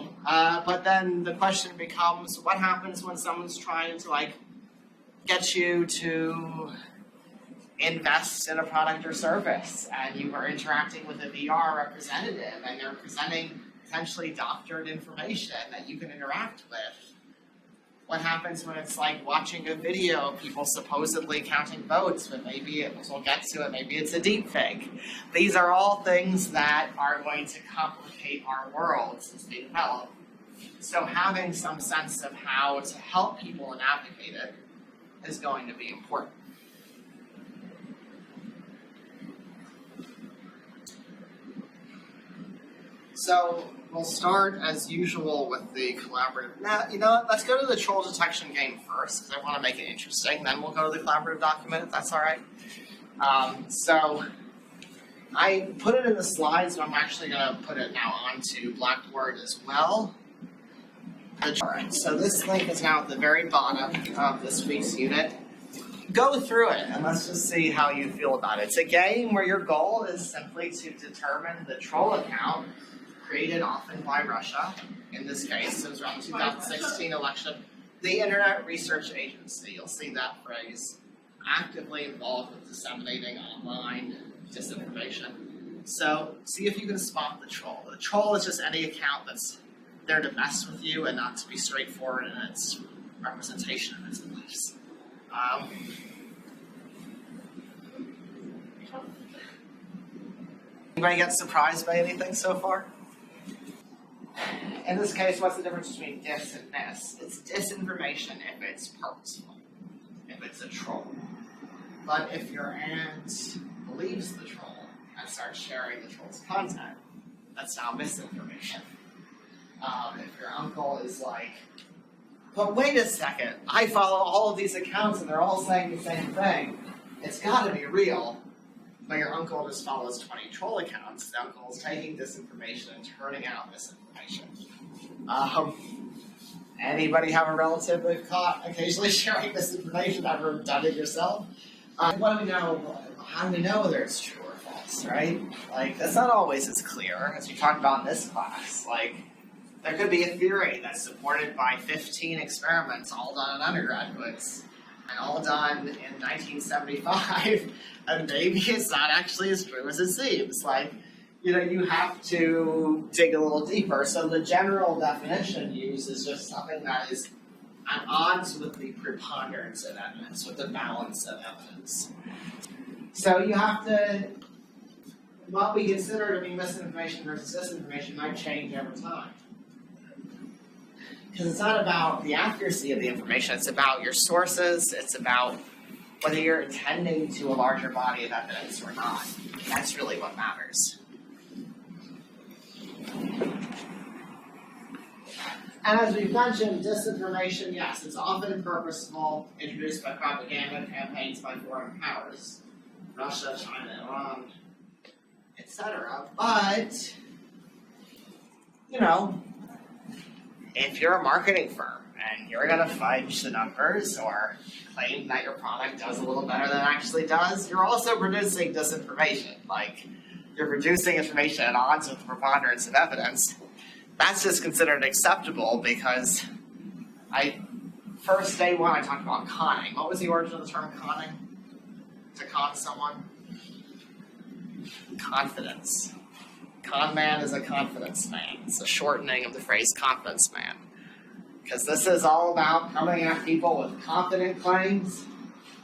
cool. But then the question becomes, what happens when someone's trying to like get you to invest in a product or service, and you are interacting with a VR representative, and they're presenting potentially doctored information that you can interact with? What happens when it's like watching a video of people supposedly counting votes, but maybe we'll get to it, maybe it's a deepfake? These are all things that are going to complicate our worlds as they develop. So having some sense of how to help people navigate it is going to be important. So we'll start as usual with the collaborative. Now, you know what? Let's go to the troll detection game first, because I want to make it interesting. Then we'll go to the collaborative document, if that's all right. So I put it in the slides, but I'm actually going to put it now onto Blackboard as well. All right, so this link is now at the very bottom of this week's unit. Go through it, and let's just see how you feel about it. It's a game where your goal is simply to determine the troll account created often by Russia. In this case, it was around the 2016 election. The Internet Research Agency, you'll see that phrase, actively involved with disseminating online disinformation. So see if you can spot the troll. The troll is just any account that's there to mess with you and not to be straightforward in its representation of its beliefs. Anybody get surprised by anything so far? In this case, what's the difference between dis and mis? It's disinformation if it's purposeful, if it's a troll. But if your aunt believes the troll and starts sharing the troll's content, that's now misinformation. If your uncle is like, but wait a second, I follow all of these accounts and they're all saying the same thing, it's got to be real. But your uncle just follows 20 troll accounts. The uncle is taking disinformation and turning out misinformation. Anybody have a relative they've caught occasionally sharing misinformation? Ever done it yourself? What do we know? How do we know whether it's true or false, right? Like, that's not always as clear as we talked about in this class. Like, there could be a theory that's supported by 15 experiments, all done on undergraduates, and all done in 1975, and maybe it's not actually as true as it seems. Like, you know, you have to dig a little deeper. So the general definition used is just something that is at odds with the preponderance of evidence, with the balance of evidence. So you have to, what we consider to be misinformation versus disinformation might change over time. Because it's not about the accuracy of the information, it's about your sources, it's about whether you're attending to a larger body of evidence or not. That's really what matters. And as we've mentioned, disinformation, yes, it's often purposeful, introduced by propaganda campaigns by foreign powers, Russia, China, Iran, etc. But, you know, if you're a marketing firm and you're going to fudge the numbers or claim that your product does a little better than it actually does, you're also producing disinformation. Like, you're producing information at odds with the preponderance of evidence. That's just considered acceptable because first day one I talked about conning. What was the origin of the term conning? To con someone? Confidence. Con man is a confidence man. It's a shortening of the phrase confidence man. Because this is all about coming at people with confident claims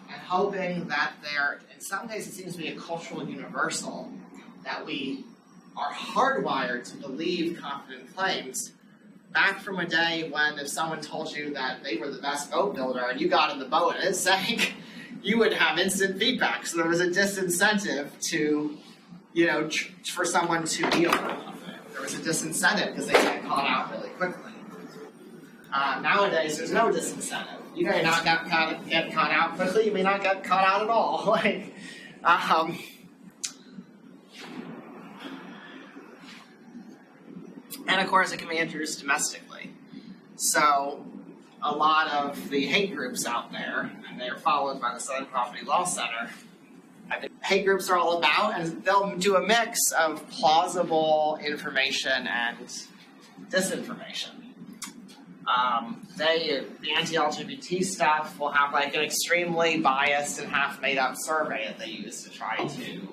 and hoping that they're, in some cases it seems to be a cultural universal, that we are hardwired to believe confident claims. Back from a day when if someone told you that they were the best boat builder and you got in the boat and it sank, you would have instant feedback. So there was a disincentive to, you know, for someone to be overconfident. There was a disincentive because they get caught out really quickly. Nowadays, there's no disincentive. You may not get caught out quickly. You may not get caught out at all. Like, and of course, it can be introduced domestically. So, a lot of the hate groups out there, and they are followed by the Southern Poverty Law Center. Hate groups are all about, and they'll do a mix of plausible information and disinformation. The anti-LGBT stuff will have like an extremely biased and half-made-up survey that they use to try to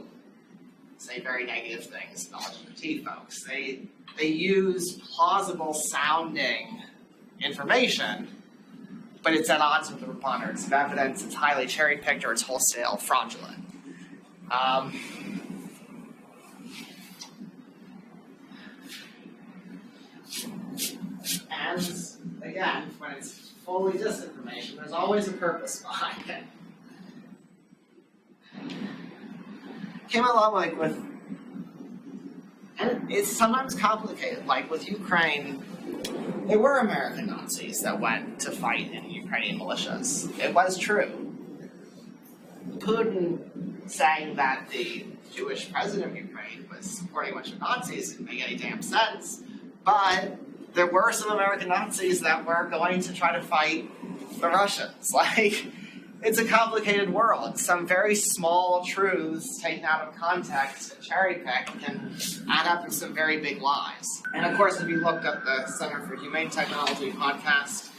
say very negative things about LGBT folks. They use plausible-sounding information, but it's at odds with the preponderance of evidence. It's highly cherry-picked, or it's wholesale fraudulent. And again, when it's fully disinformation, there's always a purpose behind it. Came along like with, and it's sometimes complicated. Like with Ukraine, there were American Nazis that went to fight in Ukrainian militias. It was true. Putin saying that the Jewish president of Ukraine was supporting a bunch of Nazis didn't make any damn sense, but there were some American Nazis that were going to try to fight the Russians. Like, it's a complicated world. Some very small truths taken out of context and cherry-picked can add up to some very big lies. And of course, if you looked at the Center for Humane Technology podcast,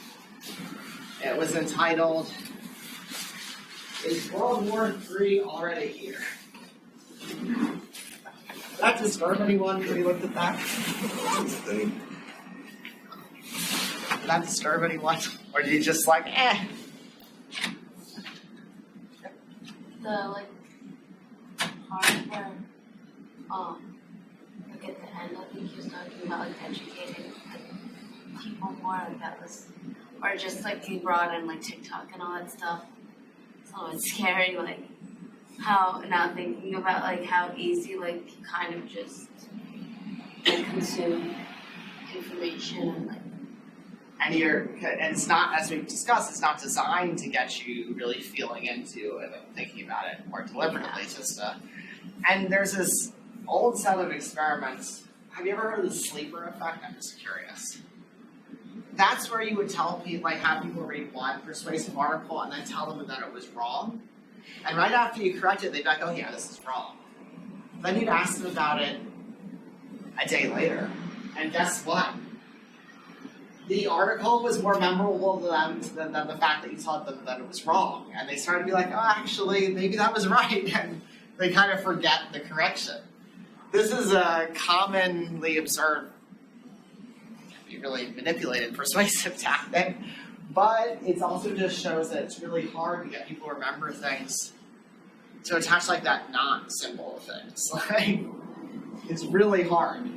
it was entitled, "Is World War III Already Here?" Did that disturb anyone when you looked at that? Did that disturb anyone? Or did you just like, eh? The part where like at the end, I think he was talking about like educating people more, like that was, or just like he brought in like TikTok and all that stuff. So it's scary, like how now thinking about like how easy like you kind of just like, consume information and like. And it's not, as we've discussed, it's not designed to get you really feeling into it and thinking about it more deliberately. It's just and there's this old set of experiments. Have you ever heard of the sleeper effect? I'm just curious. That's where you would tell people, like, have people read one persuasive article and then tell them that it was wrong. And right after you correct it, they'd be like, oh yeah, this is wrong. Then you'd ask them about it a day later. And guess what? The article was more memorable to them than the fact that you told them that it was wrong. And they started to be like, oh, actually, maybe that was right. And they kind of forget the correction. This is a commonly observed, can be really manipulated, persuasive tactic. But it also just shows that it's really hard to get people to remember things, to attach like that non-symbol to things. Like, it's really hard.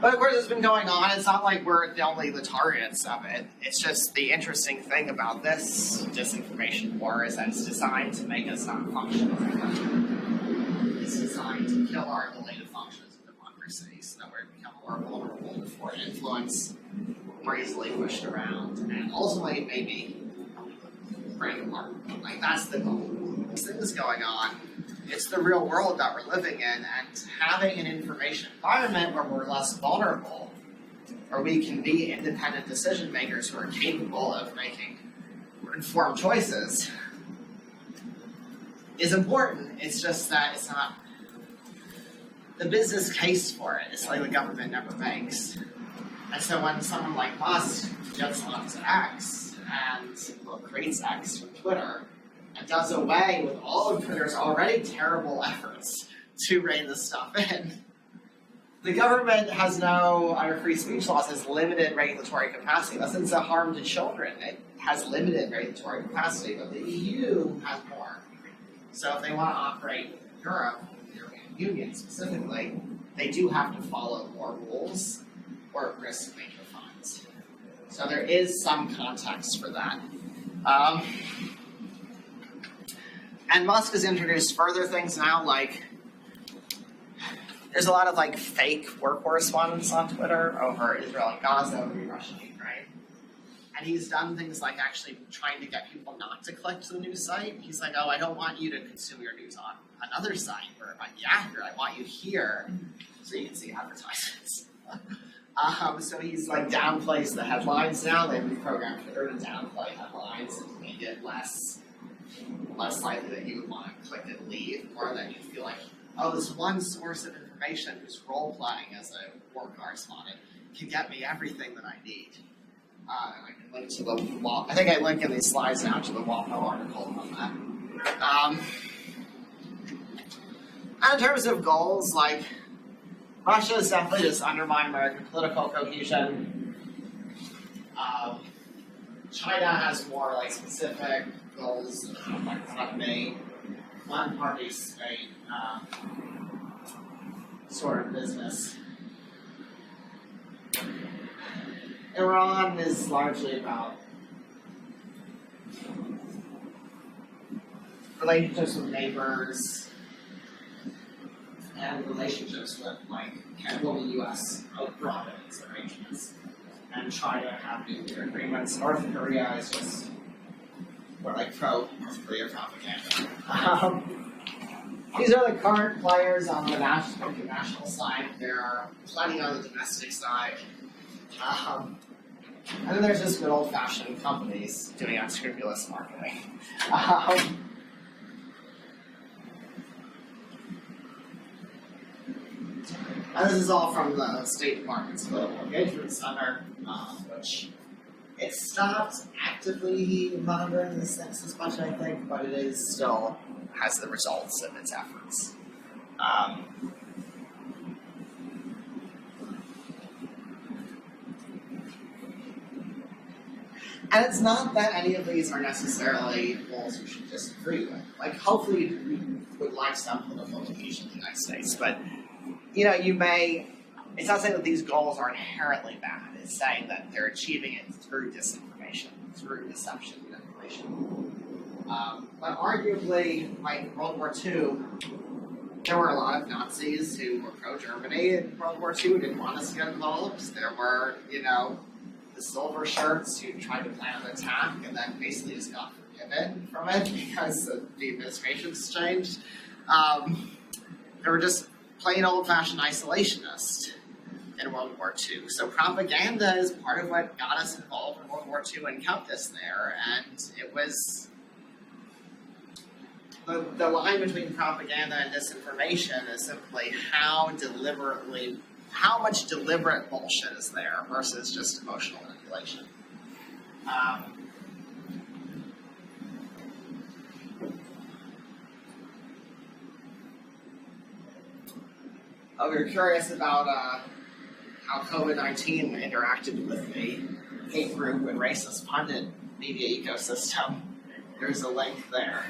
But of course, it's been going on. It's not like we're only the targets of it. It's just the interesting thing about this disinformation war is that it's designed to make us not function as a country. It's designed to kill our ability to function as a democracy so that we become more vulnerable to foreign influence, more easily pushed around, and ultimately maybe break apart. Like, that's the goal. This thing is going on. It's the real world that we're living in, and having an information environment where we're less vulnerable, where we can be independent decision makers who are capable of making informed choices, is important. It's just that it's not the business case for it. It's like the government never makes. And so when someone like Musk jumps onto X and creates X from Twitter, and does away with all of Twitter's already terrible efforts to rein this stuff in. The government has under free speech laws, has limited regulatory capacity. That's a harm to children. It has limited regulatory capacity, but the EU has more. So if they want to operate in Europe, the European Union specifically, they do have to follow more rules or risk major fines. So there is some context for that. And Musk has introduced further things now, like there's a lot of like fake war correspondence on Twitter over Israel and Gaza, over Russia and Ukraine. And he's done things like actually trying to get people not to click to the news site. He's like, oh, I don't want you to consume your news on another site where it might be accurate. I want you here so you can see advertisements. So he's like downplays the headlines now. They've reprogrammed Twitter to downplay headlines and make it less likely that you would want to click and leave, or that you feel like, oh, this one source of information Misinformation, who's role-playing as a war correspondent, can get me everything that I need. I can link to the wall. I think I link in these slides now to the Walpo article on that. And in terms of goals, like, Russia is definitely just undermine American political cohesion. China has more like specific goals, like economy, one-party state sort of business. Iran is largely about relationships with neighbors and relationships with, like, will the U.S. broaden its arrangements and try to have nuclear agreements. North Korea is just more like pro-North Korea propaganda. These are the current players on the national side. There are plenty on the domestic side. And then there's just good old-fashioned companies doing unscrupulous marketing. And this is all from the State Department's Global Engagement Center, which it stopped actively monitoring the census budget, I think, but it is still has the results of its efforts. And it's not that any of these are necessarily goals you should disagree with. Like, hopefully we would like some political cohesion in the United States, but you know, it's not saying that these goals are inherently bad. It's saying that they're achieving it through disinformation, through deception and manipulation. But arguably, like World War II, there were a lot of Nazis who were pro-Germany in World War II, didn't want us to get involved. There were, you know, the silver shirts who tried to plan an attack and then basically just got forgiven from it because the administration's changed. There were just plain old-fashioned isolationists in World War II. So propaganda is part of what got us involved in World War II and kept us there. And it was the line between propaganda and disinformation is simply how much deliberate bullshit is there versus just emotional manipulation. We were curious about how COVID-19 interacted with the hate group and racist pundit media ecosystem. There's a link there.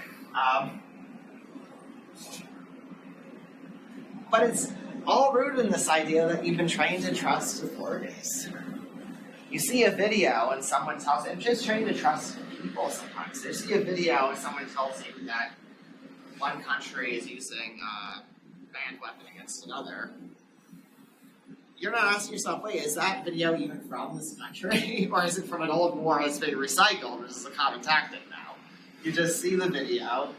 But it's all rooted in this idea that you've been trained to trust authorities. You see a video and someone tells you, I'm just trained to trust people sometimes. You see a video and someone tells you that one country is using banned weapon against another. You're not asking yourself, wait, is that video even from this country? Or is it from an old war that's being recycled, which is a common tactic now? You just see the video,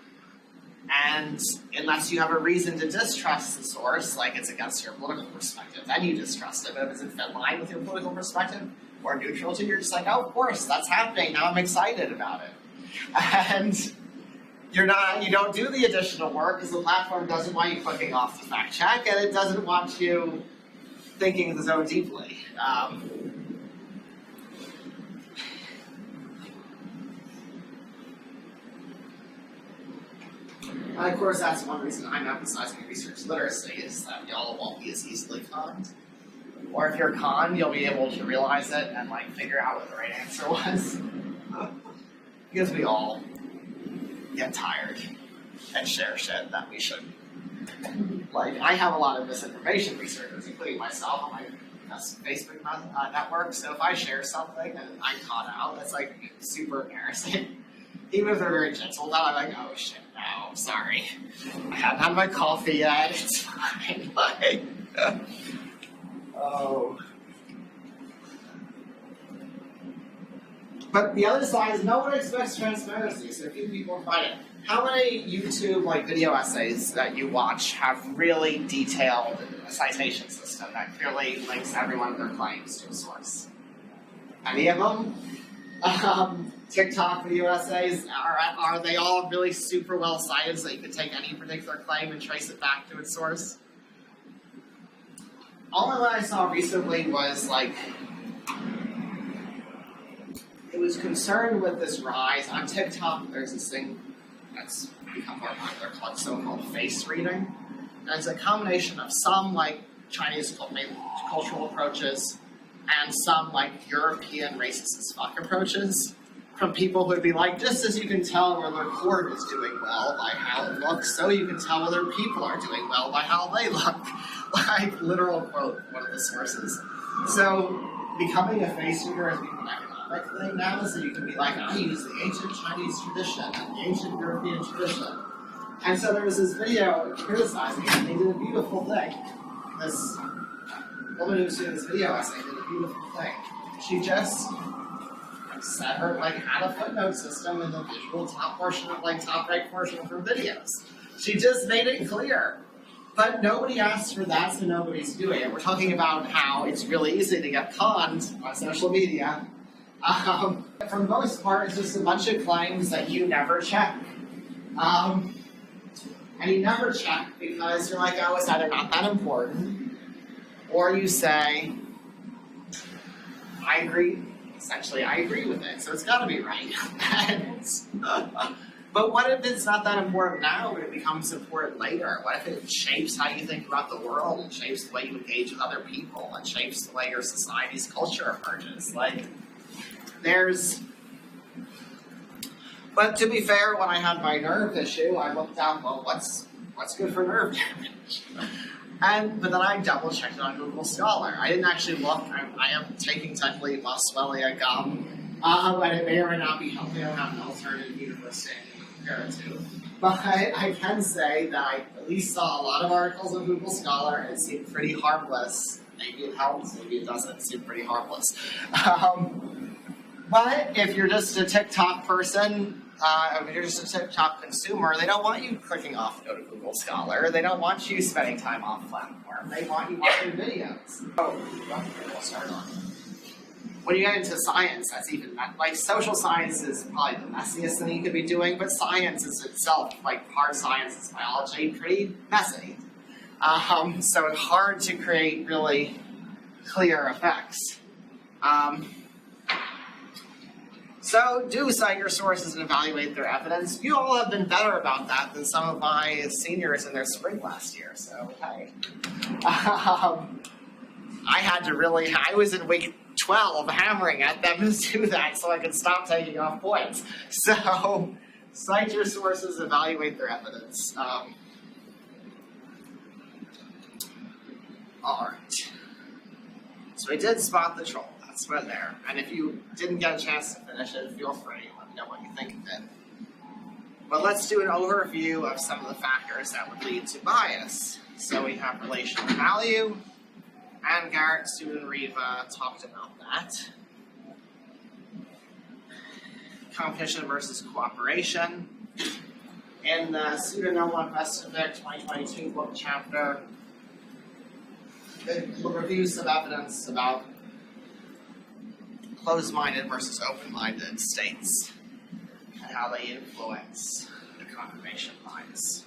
and unless you have a reason to distrust the source, like it's against your political perspective, then you distrust it. But if it's in line with your political perspective, or neutral to you, you're just like, oh, of course, that's happening, now I'm excited about it. And you don't do the additional work because the platform doesn't want you clicking off the fact check, and it doesn't want you thinking so deeply. And of course, that's one reason I'm emphasizing research literacy, is that y'all won't be as easily conned. Or if you're conned, you'll be able to realize it and like figure out what the right answer was. Because we all get tired and share shit that we shouldn't. Like, I have a lot of misinformation researchers, including myself, on my Facebook network, so if I share something and I'm caught out, it's like super embarrassing. Even if they're very gentle about it, I'm like, oh shit, no, I'm sorry. I haven't had my coffee yet, it's fine. Like, oh. But the other side is no one expects transparency, so few people find it. How many YouTube video essays that you watch have really detailed a citation system that clearly links every one of their claims to a source? Any of them? TikTok video essays, are they all really super well cited so you can take any particular claim and trace it back to its source? only one I saw recently was like, it was concerned with this rise on TikTok. There's this thing that's become more popular called so-called face reading. And it's a combination of some like Chinese cultural approaches and some like European racist as fuck approaches from people who would be like, just as you can tell whether court is doing well by how it looks, so you can tell whether people are doing well by how they look. Like, literal quote, one of the sources. So, becoming a face reader has become an economic thing now, so you can be like, I use the ancient Chinese tradition and the ancient European tradition. And so there was this video criticizing it, and they did a beautiful thing. This woman who was doing this video essay did a beautiful thing. She just set her, like, had a footnote system in the visual top portion of, like, top right portion of her videos. She just made it clear. But nobody asked for that, so nobody's doing it. We're talking about how it's really easy to get conned on social media. For the most part, it's just a bunch of claims that you never check. And you never check because you're like, oh, it's either not that important, or you say, I agree. Essentially, I agree with it, so it's got to be right. But what if it's not that important now, but it becomes important later? What if it shapes how you think about the world, and shapes the way you engage with other people, and shapes the way your society's culture emerges? Like, there's... But to be fair, when I had my nerve issue, I looked up, well, what's good for nerve damage? But then I double-checked it on Google Scholar. I didn't actually look. I am taking technically Boswellia gum, but it may or may not be helping. I don't have an alternative universe to compare it to. But I can say that I at least saw a lot of articles on Google Scholar, and it seemed pretty harmless. Maybe it helps, maybe it doesn't. It seemed pretty harmless. But if you're just a TikTok person, if you're just a TikTok consumer, they don't want you clicking off to go to Google Scholar. They don't want you spending time off platform. They want you watching videos. Oh, we'll start on. When you get into science, that's even, like, social science is probably the messiest thing you could be doing, but science is itself, like hard science, biology, pretty messy. So it's hard to create really clear effects. So do cite your sources and evaluate their evidence. You all have been better about that than some of my seniors in their spring last year, so hey. I was in week 12 hammering at them to do that so I could stop taking off points. So cite your sources, evaluate their evidence. Alright. So we did spot the troll. That's right there. And if you didn't get a chance to finish it, feel free. Let me know what you think of it. But let's do an overview of some of the factors that would lead to bias. So we have relational value, and Garrett, Sude, and Riva talked about that. Competition versus cooperation. In the Sude and Nolan Vestovic 2022 book chapter, it reviews some evidence about closed-minded versus open-minded states and how they influence the confirmation bias.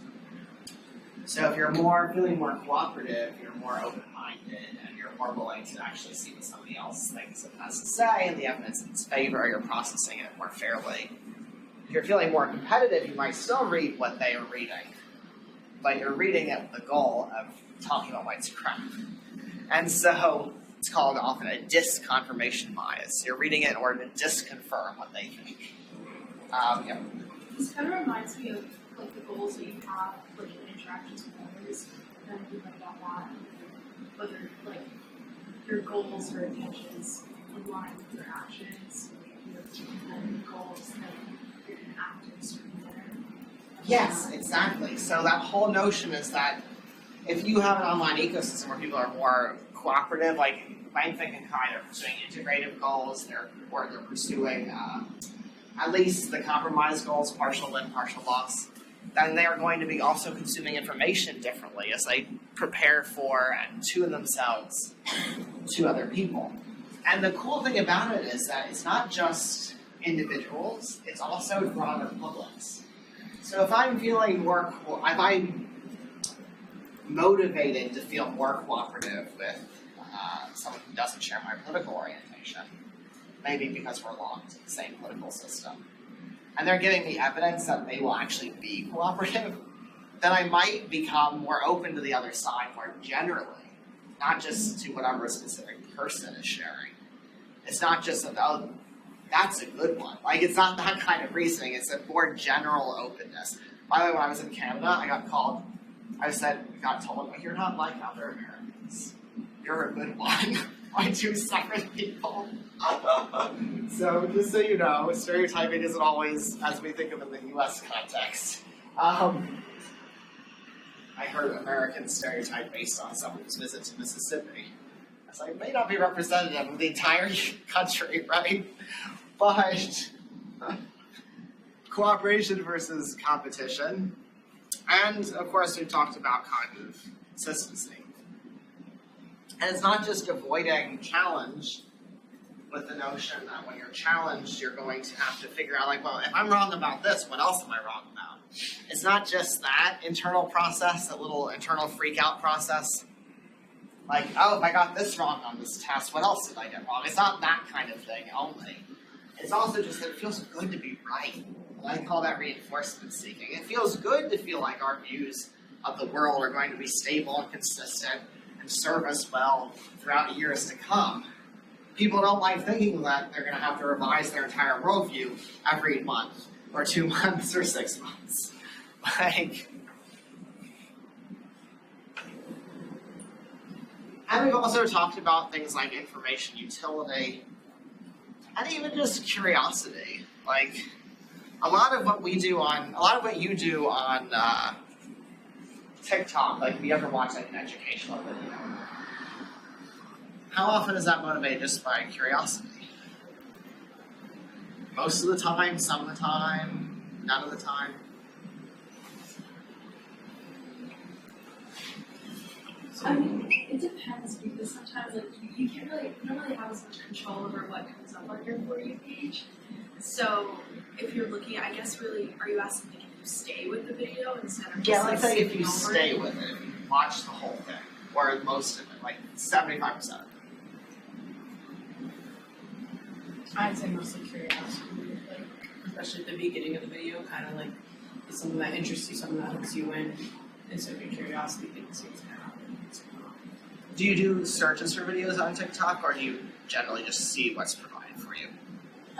So if you're feeling more cooperative, you're more open-minded, and you're more willing to actually see what somebody else thinks it has to say, and the evidence in its favor, you're processing it more fairly. If you're feeling more competitive, you might still read what they are reading, but you're reading it with the goal of talking about what's crap. And so it's called often a disconfirmation bias. You're reading it in order to disconfirm what they think. Yeah. This kind of reminds me of like the goals that you have like in interactions with others. And you think about that, whether like your goals or intentions align with your actions, and goals that you're going to act in a certain manner. Yes, exactly. So that whole notion is that if you have an online ecosystem where people are more cooperative, like Mangify and Kai, they're pursuing integrative goals, they're pursuing at least the compromise goals, partial win, partial loss, then they are going to be also consuming information differently as they prepare for and tune themselves to other people. And the cool thing about it is that it's not just individuals, it's also broader publics. So if I'm feeling if I'm motivated to feel more cooperative with someone who doesn't share my political orientation, maybe because we're locked in the same political system, and they're giving me evidence that they will actually be cooperative, then I might become more open to the other side more generally, not just to whatever a specific person is sharing. It's not just that, oh, that's a good one. Like, it's not that kind of reasoning, it's a more general openness. By the way, when I was in Canada, I got told, like, you're not like other Americans. You're a good one. By two separate people. So, just so you know, stereotyping isn't always as we think of in the US context. I heard American stereotype based on someone's visit to Mississippi. I was like, it may not be representative of the entire country, right? But cooperation versus competition. And of course, we've talked about cognitive consistency. And it's not just avoiding challenge with the notion that when you're challenged, you're going to have to figure out, like, well, if I'm wrong about this, what else am I wrong about? It's not just that internal process, that little internal freak-out process. Like, oh, if I got this wrong on this test, what else did I get wrong? It's not that kind of thing only. It's also just that it feels good to be right. And I call that reinforcement seeking. It feels good to feel like our views of the world are going to be stable and consistent and serve us well throughout years to come. People don't like thinking that they're going to have to revise their entire worldview every month, or 2 months, or 6 months. Like, and we've also talked about things like information utility, and even just curiosity. Like, a lot of what you do on TikTok, like if you ever watch like an educational video, how often is that motivated just by curiosity? Most of the time, some of the time, none of the time. I mean, it depends because sometimes like you don't really have as much control over what comes up on your For You page. So if you're looking, I guess really, are you asking like if you stay with the video instead of just let's say if you skipping over stay it? with it, if you watch the whole thing, or most of it, like 75% of it. I'd say mostly curiosity, like, especially at the beginning of the video, kind of like it's something that interests you, something that hooks you in, and so your curiosity things kind of happen. Do you do searches for videos on TikTok, or do you generally just see what's provided for you?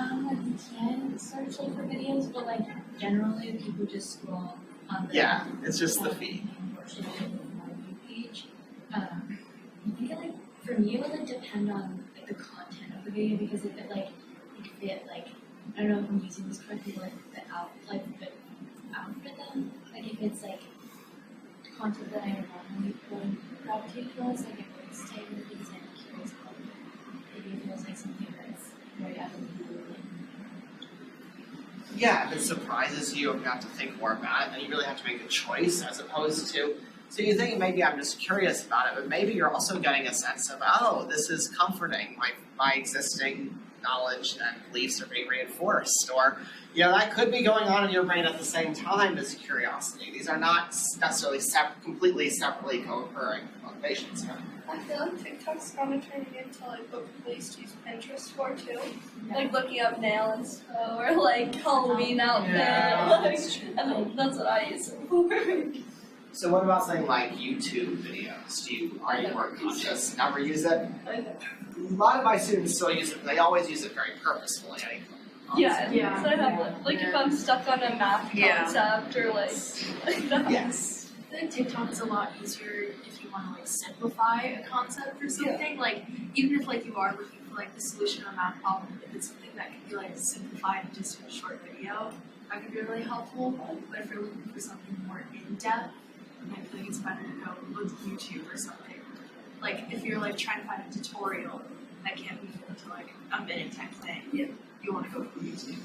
You can search like for videos, but like generally people just scroll on the Yeah, it's just the feed. portion of the For You page. I think it, like for me it would like depend on like the content of the video because if it like I don't know if I'm using this correctly, but like the algorithm, like if it's like content that I normally would gravitate towards, like it would stay with because I'm curious about it. Maybe it feels like something that's very out of the blue. Yeah, if it surprises you and you have to think more about it, then you really have to make a choice as opposed to, so you think maybe I'm just curious about it, but maybe you're also getting a sense of, oh, this is comforting, my existing knowledge and beliefs are being reinforced, or, you know, that could be going on in your brain at the same time as curiosity. These are not necessarily completely separately co-occurring motivations. I feel like TikTok's kind of turning into like what people used to use Pinterest for too. Like looking up nail and stuff, or like Halloween outfit. And that's what I use it for. So what about something like YouTube videos? Are you more conscious? Never use it? A lot of my students still use it, but they always use it very purposefully. Yeah. So I have like if I'm stuck on a math concept or like that. Yes. I think TikTok is a lot easier if you want to like simplify a concept or something. Yeah. Like even if like you are looking for like the solution to a math problem, if it's something that can be like simplified just in a short video, that could be really helpful. But if you're looking for something more in depth, I feel like it's better to go with YouTube or something. Like if you're like trying to find a tutorial that can't be fit into like a minute type thing, you want to go for YouTube.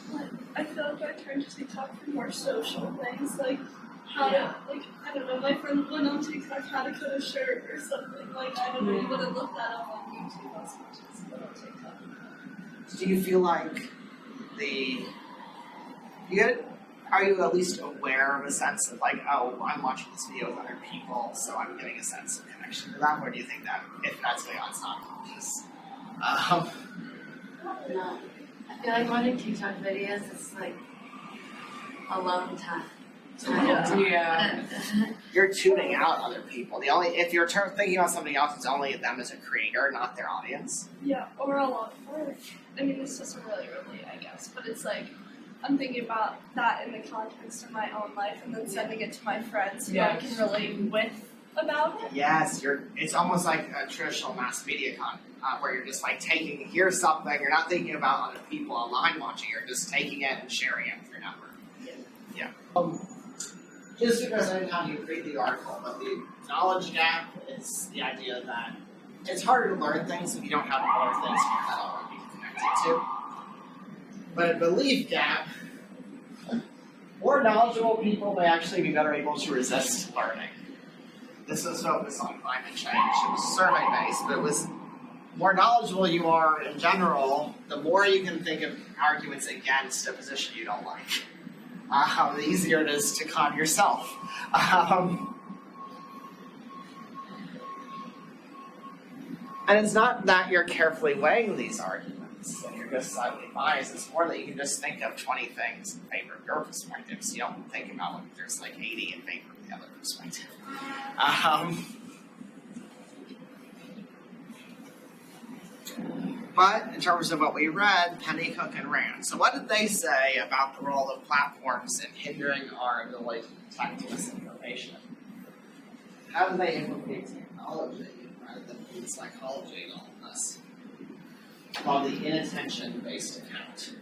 I feel like I turn to TikTok for more social things, like how to, like, I don't know, my friend went on TikTok how to cut a shirt or something, like, I don't know, you wouldn't look that up on YouTube as much as you would on TikTok. Do you feel like are you at least aware of a sense of like, oh, I'm watching this video with other people, so I'm getting a sense of connection to them? Or do you think that if that's going on, it's not conscious? No. I feel like watching TikTok videos is like alone time. Yeah. You're tuning out other people. If you're thinking about something else, it's only them as a creator, not their audience. Yeah, or a lot of work. I mean, this doesn't really relate, I guess, but it's like, I'm thinking about that in the context of my own life and then sending it to my friends who I can relate with about it. Yes, it's almost like a traditional mass media where you're just like here's something, you're not thinking about other people online watching, you're just taking it and sharing it with your network. Yeah. Just because I didn't have you read the article, but the knowledge gap is the idea that it's harder to learn things if you don't have other things you're not already connected to. But a belief gap, more knowledgeable people may actually be better able to resist learning. This was focused on climate change. It was survey-based, but it was more knowledgeable you are in general, the more you can think of arguments against a position you don't like. The easier it is to con yourself. And it's not that you're carefully weighing these arguments and you're just slightly biased. It's more that you can just think of 20 things in favor of your perspective. So you don't think about when there's like 80 in favor of the other perspective. But in terms of what we read, Penny, Cook, and Rand. So what did they say about the role of platforms in hindering our ability to detect misinformation? How do they implicate technology rather than human psychology in all of this? Called the Inattention-Based account.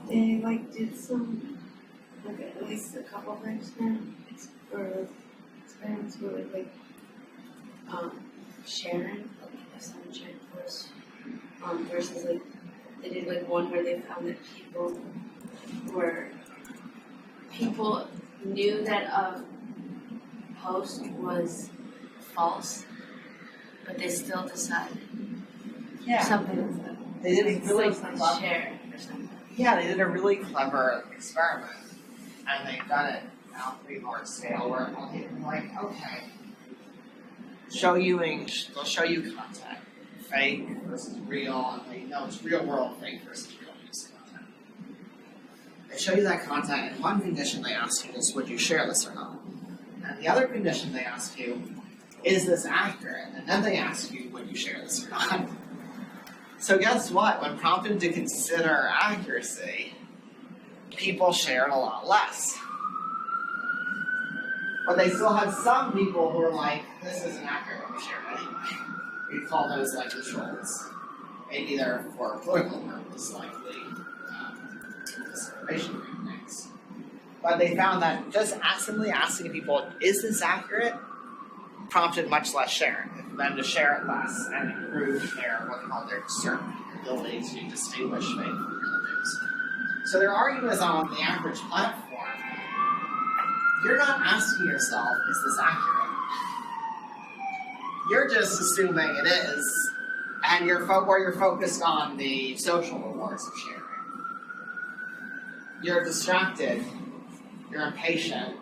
They like did some, like at least a couple of experiments where sharing, like if someone shared first, versus like they did like one where they found that people knew that a post was false, but they still decided something was that. They did a really like share or something. Yeah, they did a really clever experiment, and they've done it now pretty large scale where they're like, okay, they'll show you content, fake versus real, and they know it's real world fake versus real news content. They show you that content, and one condition they ask you is, would you share this or not? And the other condition they ask you, is this accurate? And then they ask you, would you share this or not? So guess what? When prompted to consider accuracy, people shared a lot less. But they still had some people who were like, this isn't accurate, we share it anyway. We call those like the trolls. Maybe they're for political purposes, like the disinformation things. But they found that just simply asking people, is this accurate? Prompted much less sharing. For them to share it less and improve their, what they call their discernment, their ability to distinguish fake from real news. So their argument is on the average platform. You're not asking yourself, is this accurate? You're just assuming it is, and you're focused on the social rewards of sharing. You're distracted, you're impatient,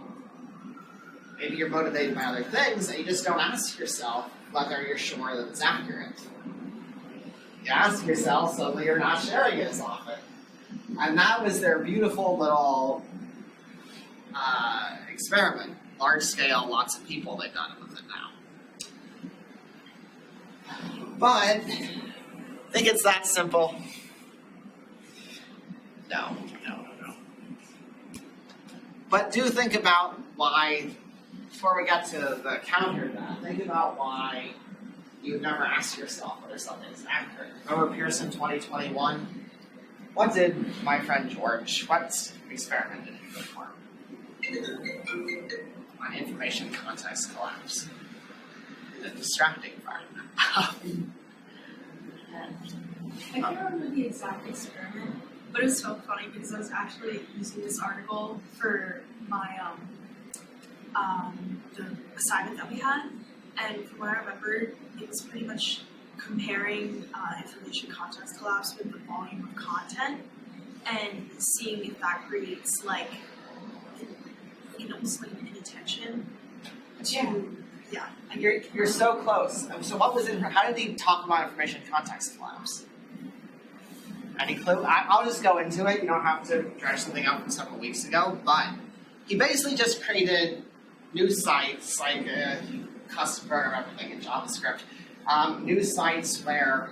maybe you're motivated by other things, and you just don't ask yourself whether you're sure that it's accurate. You ask yourself so that you're not sharing it as often. And that was their beautiful little experiment. Large scale, lots of people, they've done it with it now. But, think it's that simple? No. But do think about why, before we get to the counter to that, think about why you've never asked yourself whether something is accurate. Remember Pearson 2021? What did my friend George, what experiment did he perform? On information context collapse. The distracting environment. I can't remember the exact experiment, but it was so funny because I was actually using this article for my the assignment that we had, and from what I remember, it was pretty much comparing information context collapse with the volume of content and seeing if that creates like almost like an inattention to You're so close. So what was it? How did he talk about information context collapse? Any clue? I'll just go into it. You don't have to dredge something up from several weeks ago, but he basically just created news sites like custom burner everything in JavaScript. News sites where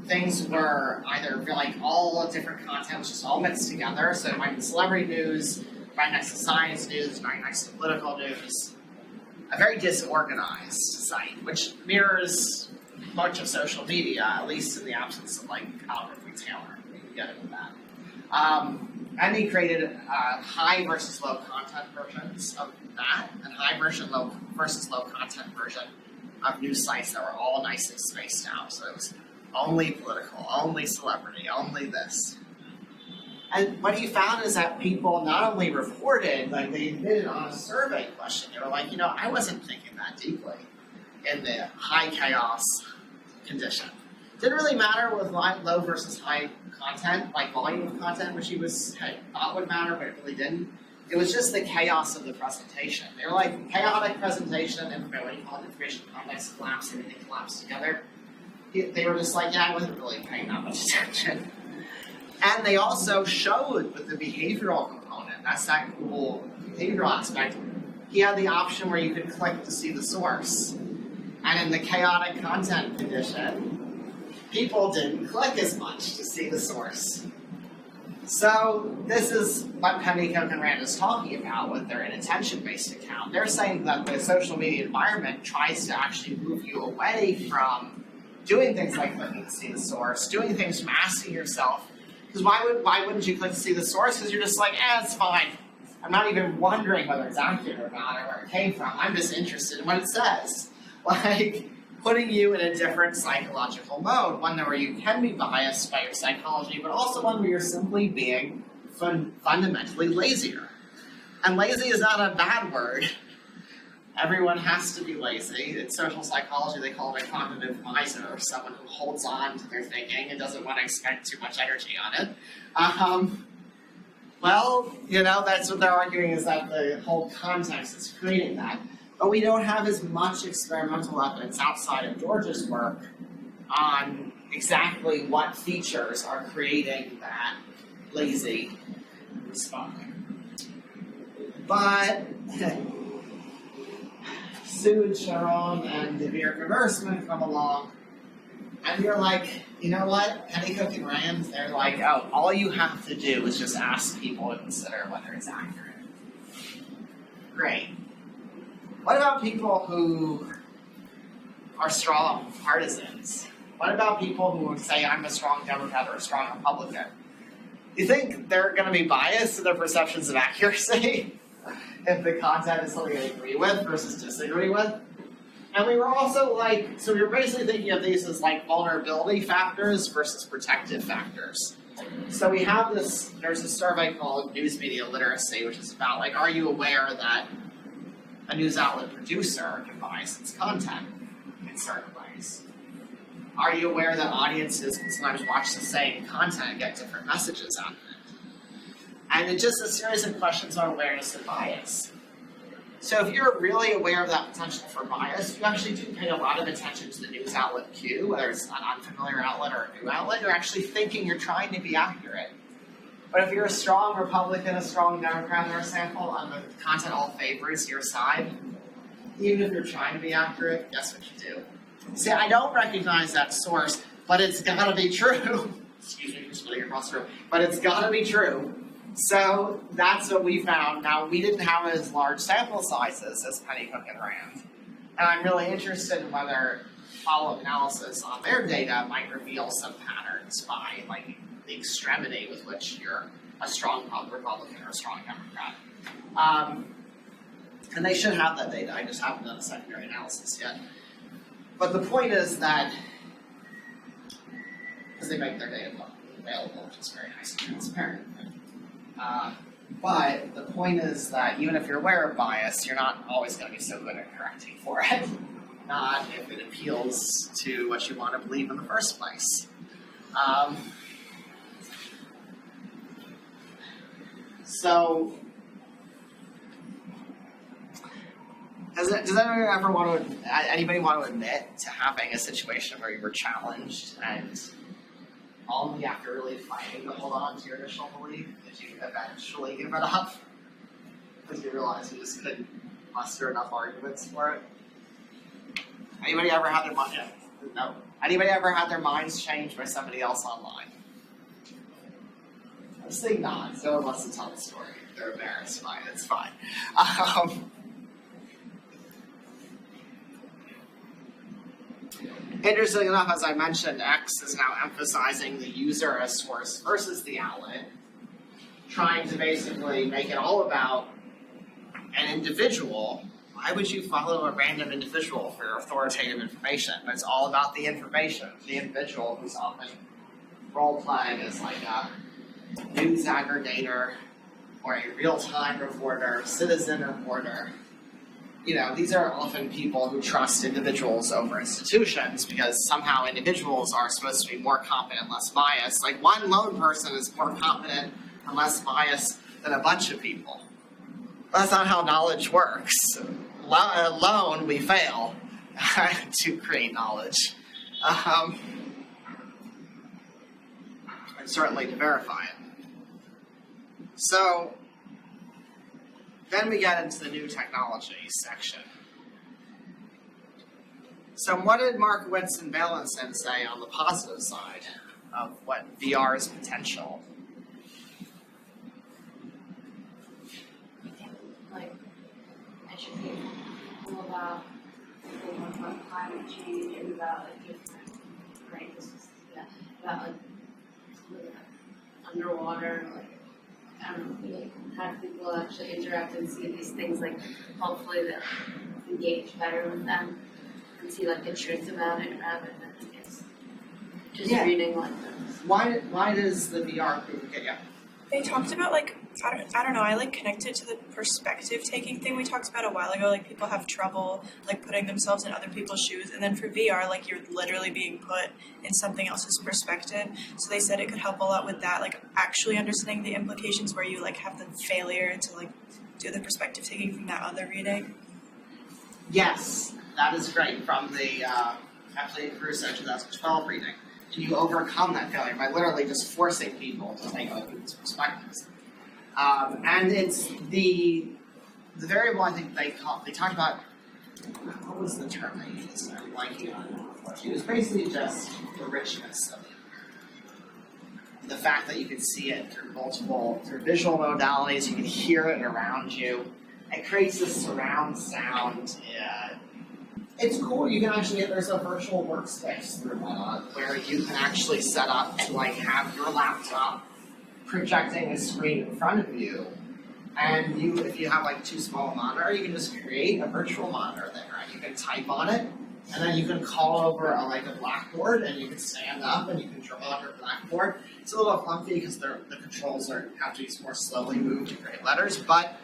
things were either like all different content was just all mixed together. So it might be celebrity news, right next to science news, right next to political news. A very disorganized site, which mirrors much of social media, at least in the absence of like algorithm retailer. We can get into that. And he created high versus low content versions of that, and high versus low content version of news sites that were all nicely spaced out. So it was only political, only celebrity, only this. And what he found is that people not only reported, like they did it on a survey question. They were like, I wasn't thinking that deeply in the high chaos condition. Didn't really matter with low versus high content, like volume of content, which he thought would matter, but it really didn't. It was just the chaos of the presentation. They were like, chaotic presentation, and what do you call it, information context collapse, everything collapsed together. They were just like, I wasn't really paying that much attention. And they also showed with the behavioral component, that's that cool behavioral aspect, he had the option where you could click to see the source. And in the chaotic content condition, people didn't click as much to see the source. So this is what Pennycook and Rand is talking about with their inattention-based account. They're saying that the social media environment tries to actually move you away from doing things like clicking to see the source, doing things from asking yourself, because why wouldn't you click to see the source? Because you're just like, it's fine. I'm not even wondering whether it's accurate or not or where it came from. I'm just interested in what it says. Like, putting you in a different psychological mode, one where you can be biased by your psychology, but also one where you're simply being fundamentally lazier. And lazy is not a bad word. Everyone has to be lazy. In social psychology, they call it a cognitive miser, someone who holds on to their thinking and doesn't want to expend too much energy on it. That's what they're arguing, is that the whole context is creating that. But we don't have as much experimental evidence outside of George's work on exactly what features are creating that lazy responding. But Sude, Sharon, and Devere Conversement come along, and you're like, you know what? Pennycook and Rand, they're like, all you have to do is just ask people to consider whether it's accurate. Great. What about people who are strong partisans? What about people who say, I'm a strong Democrat or a strong Republican? You think they're going to be biased in their perceptions of accuracy if the content is something they agree with versus disagree with? And we were also so we were basically thinking of these as like vulnerability factors versus protective factors. So we have there's a survey called News Media Literacy, which is about are you aware that a news outlet producer can bias its content in certain ways? Are you aware that audiences can sometimes watch the same content and get different messages out of it? And it's just a series of questions on awareness of bias. So if you're really aware of that potential for bias, you actually do pay a lot of attention to the news outlet cue, whether it's an unfamiliar outlet or a new outlet. You're actually thinking you're trying to be accurate. But if you're a strong Republican, a strong Democrat in our sample, and the content all favors your side, even if you're trying to be accurate, guess what you do? See, I don't recognize that source, but it's got to be true. Excuse me for splitting across the room. But it's got to be true. So that's what we found. Now, we didn't have as large sample sizes as Pennycook and Rand. And I'm really interested in whether follow-up analysis on their data might reveal some patterns by the extremity with which you're a strong Republican or a strong Democrat. And they should have that data. I just haven't done a secondary analysis yet. But the point is that because they make their data available, which is very nice and transparent. But the point is that even if you're aware of bias, you're not always going to be so good at correcting for it. Not if it appeals to what you want to believe in the first place. So, does anybody want to admit to having a situation where you were challenged and only after really fighting to hold on to your initial belief did you eventually give it up? Because you realized you just couldn't muster enough arguments for it? Anybody ever had their mind? No. Anybody ever had their minds changed by somebody else online? I'm saying not. No one wants to tell the story. They're embarrassed by it. It's fine. Interestingly enough, as I mentioned, X is now emphasizing the user as source versus the outlet, trying to basically make it all about an individual. Why would you follow a random individual for authoritative information? But it's all about the information, the individual who's often role-playing as like a news aggregator or a real-time reporter, citizen reporter. You know, these are often people who trust individuals over institutions because somehow individuals are supposed to be more competent, less biased. Like one lone person is more competent and less biased than a bunch of people. That's not how knowledge works. Alone, we fail to create knowledge. And certainly to verify it. So, then we get into the new technology section. So what did Markowitz and Valenson say on the positive side of what VR's potential? Like, educating people about climate change and about like different practices, about like underwater, like I don't know, like have people actually interact and see these things, like hopefully that engage better with them and see like the truth about it rather than just reading like this. Why does the VR group get you? They talked about like I don't know, I like connected to the perspective taking thing we talked about a while ago, like people have trouble like putting themselves in other people's shoes, and then for VR like you're literally being put in something else's perspective. So they said it could help a lot with that, like actually understanding the implications where you like have the failure to like do the perspective taking from that other reading. Yes, that is great. From the Faciliate Crusoe 2012 reading. Can you overcome that failure by literally just forcing people to take other people's perspectives? And it's the variable I think they talked about. What was the term they used? I'm blanking on it. It was basically just the richness of it. The fact that you could see it through visual modalities, you can hear it around you. It creates this surround sound. It's cool. You can actually there's a virtual workspace through where you can actually set up to like have your laptop projecting a screen in front of you, and if you have like too small a monitor, you can just create a virtual monitor there, and you can type on it, and then you can call over a blackboard, and you can stand up and you can draw on your blackboard. It's a little clunky because the controls have to be more slowly moved to create letters, but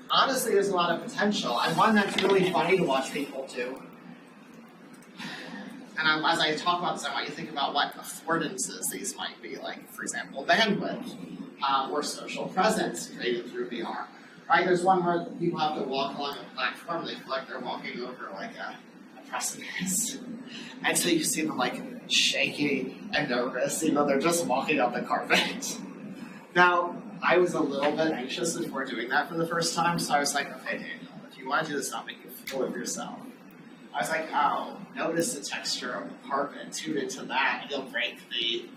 honestly, there's a lot of potential, and one that's really funny to watch people do. And as I talk about this, I want you to think about what affordances these might be, like, for example, bandwidth or social presence created through VR. Right? There's one where people have to walk along a platform, they feel like they're walking over like a precipice. And so you see them like shaky and nervous, even though they're just walking up the carpet. Now, I was a little bit anxious before doing that for the first time, so I was like, okay, Daniel, if you want to do this, not make a fool of yourself. I was like, oh, notice the texture of the carpet, tune into that, and you'll break the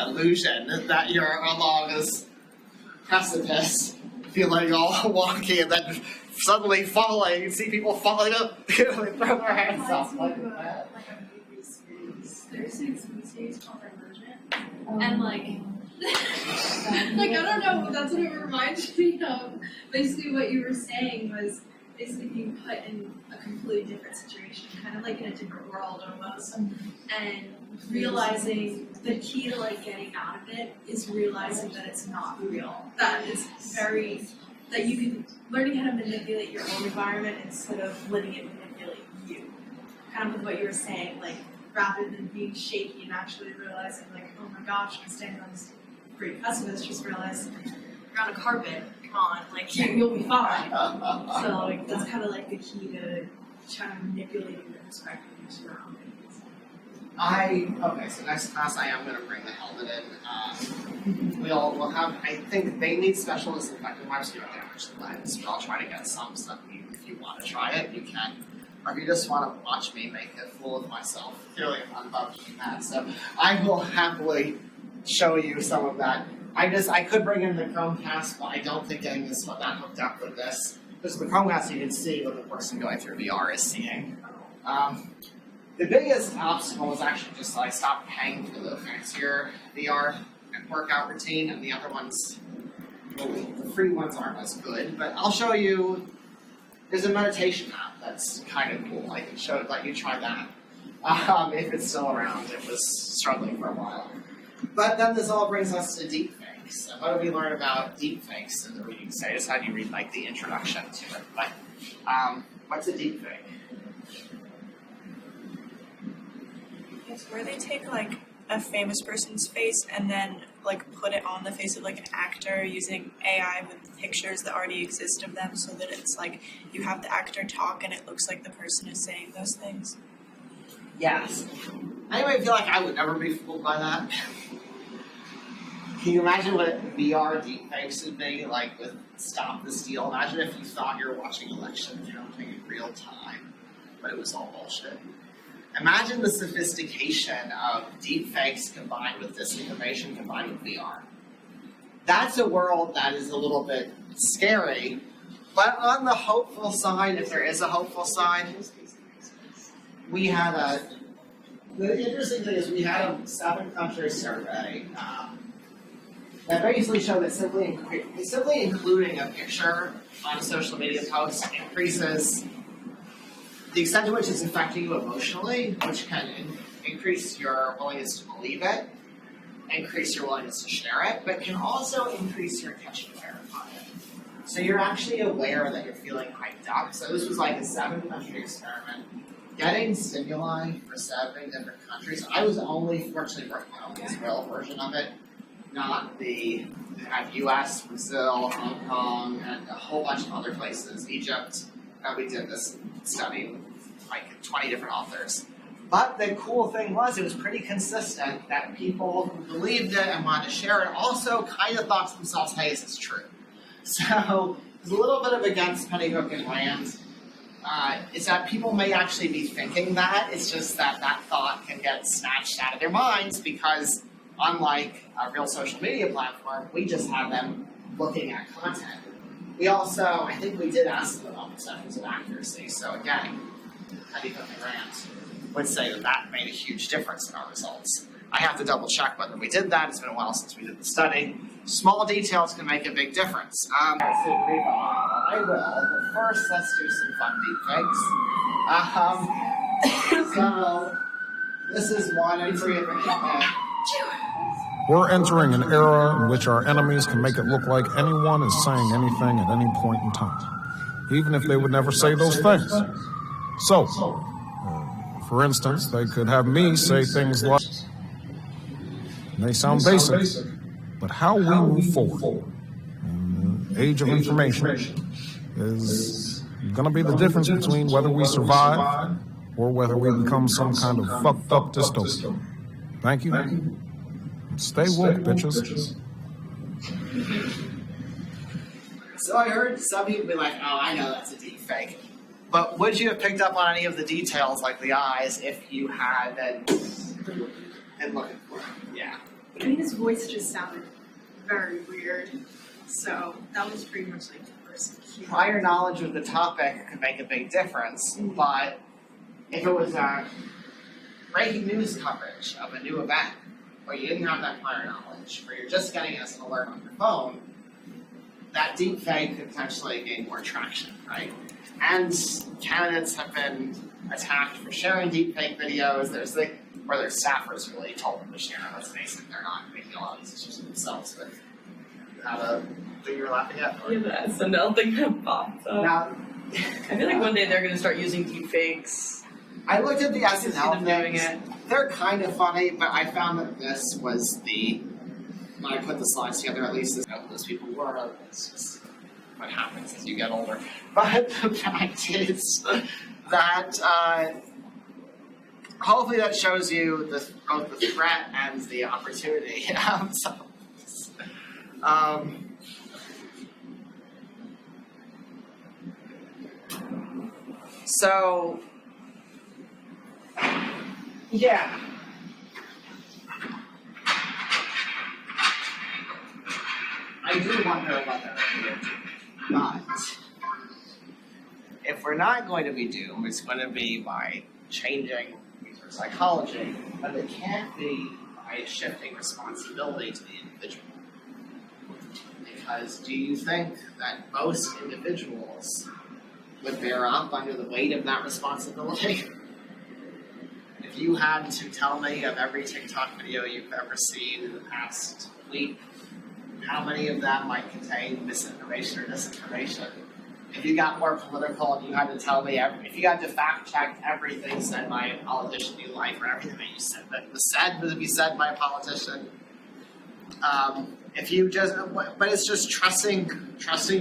illusion that you're along this precipice, feeling all wonky, and then suddenly falling. You see people falling up, they throw their hands up like that. Like a movie series. There's this series called Immersion, and like I don't know, that's what it reminds me of. Basically, what you were saying was basically being put in a completely different situation, kind of like in a different world almost, and realizing the key to like getting out of it is realizing that it's not real. That is that you can learning how to manipulate your own environment instead of letting it manipulate you. Kind of with what you were saying, like rather than being shaky and actually realizing like, oh my gosh, I'm standing on this great precipice, just realize you're on a carpet. Come on, like you'll be fine. So like that's kind of like the key to trying to manipulate your perspective and surroundings. Okay, so next class I am going to bring the helmet in. We'll have, I think they need special disinfectant wipes, so you don't damage the lens, but I'll try to get some stuff. If you want to try it, you can. Or if you just want to watch me make a fool of myself, clearly I'm not above doing that. So I will happily show you some of that. I could bring in the Chromecast, but I don't think getting this one that hooked up with this. Because the Chromecast, you can see what the person going through VR is seeing. The biggest obstacle was actually just I stopped paying for the fancier VR and workout routine, and the other ones, well, the free ones aren't as good. But I'll show you. There's a meditation app that's kind of cool. I can let you try that if it's still around. It was struggling for a while. But then this all brings us to deepfakes. So what do we learn about deepfakes in the reading status? How do you read like the introduction to it? But what's a deepfake? It's where they take like a famous person's face and then like put it on the face of like an actor using AI with pictures that already exist of them, so that it's like you have the actor talk and it looks like the person is saying those things. Yes. Anyway, I feel like I would never be fooled by that. Can you imagine what VR deepfakes would be like with Stop the Steal? Imagine if you thought you were watching election counting in real time, but it was all bullshit. Imagine the sophistication of deepfakes combined with disinformation combined with VR. That's a world that is a little bit scary, but on the hopeful side, if there is a hopeful side, we had the interesting thing is we had a 7-country survey that basically showed that simply including a picture on a social media post increases the extent to which it's affecting you emotionally, which can increase your willingness to believe it, increase your willingness to share it, but can also increase your attention to verify it. So you're actually aware that you're feeling hyped up. So this was like a 7-country experiment. Getting stimuli for 7 different countries. I was only fortunately working on the Israel version of it, not the US, Brazil, Hong Kong, and a whole bunch of other places, Egypt. We did this study with like 20 different authors. But the cool thing was it was pretty consistent that people who believed it and wanted to share it also kind of thought to themselves, hey, is this true? So it's a little bit of against penny hook and land. Is that people may actually be thinking that, it's just that that thought can get snatched out of their minds because unlike a real social media platform, we just have them looking at content. We also, I think we did ask them about perceptions of accuracy, so again, penny hook and land would say that that made a huge difference in our results. I have to double check whether we did that, it's been a while since we did the study. Small details can make a big difference. I will, but first let's do some fun deepfakes. So, this is one entry of We're entering an era in which our enemies can make it look like anyone is saying anything at any point in time, even if they would never say those things. So, for instance, they could have me say things like, they sound basic, but how we move forward in the age of information is going to be the difference between whether we survive or whether we become some kind of fucked up dystopia. Thank you. Stay woke, bitches. So I heard some people be like, oh, I know that's a deep fake. But would you have picked up on any of the details, like the eyes, if you had been looking for it? Yeah. I think his voice just sounded very weird, so that was pretty much like the first cue. Prior knowledge of the topic could make a big difference, but if it was breaking news coverage of a new event, where you didn't have that prior knowledge, where you're just getting it as an alert on your phone, that deep fake could potentially gain more traction, right? And candidates have been attacked for sharing deepfake videos. There's where their staffers really told them to share. Let's face it, they're not making a lot of these issues themselves. But you have a thing you're laughing at? Yeah, the SNL thing that popped up. Now, I feel like one day they're gonna start using deepfakes. I looked at the I can see SNL them doing things. it. They're kind of funny, but I found that this was when I put the slides together, at least those people were. It's just what happens as you get older. But the fact is that hopefully that shows you both the threat and the opportunity. So, yeah. I do wonder what they're going to do. But if we're not going to be doomed, it's going to be by changing user psychology, but it can't be by shifting responsibility to the individual. Because do you think that most individuals would bear up under the weight of that responsibility? If you had to tell me of every TikTok video you've ever seen in the past week, how many of them might contain misinformation or disinformation? If you got more political and you had to tell me, if you had to fact check everything said by a politician you like, or everything that you said that was said to be said by a politician, if you just, but it's just trusting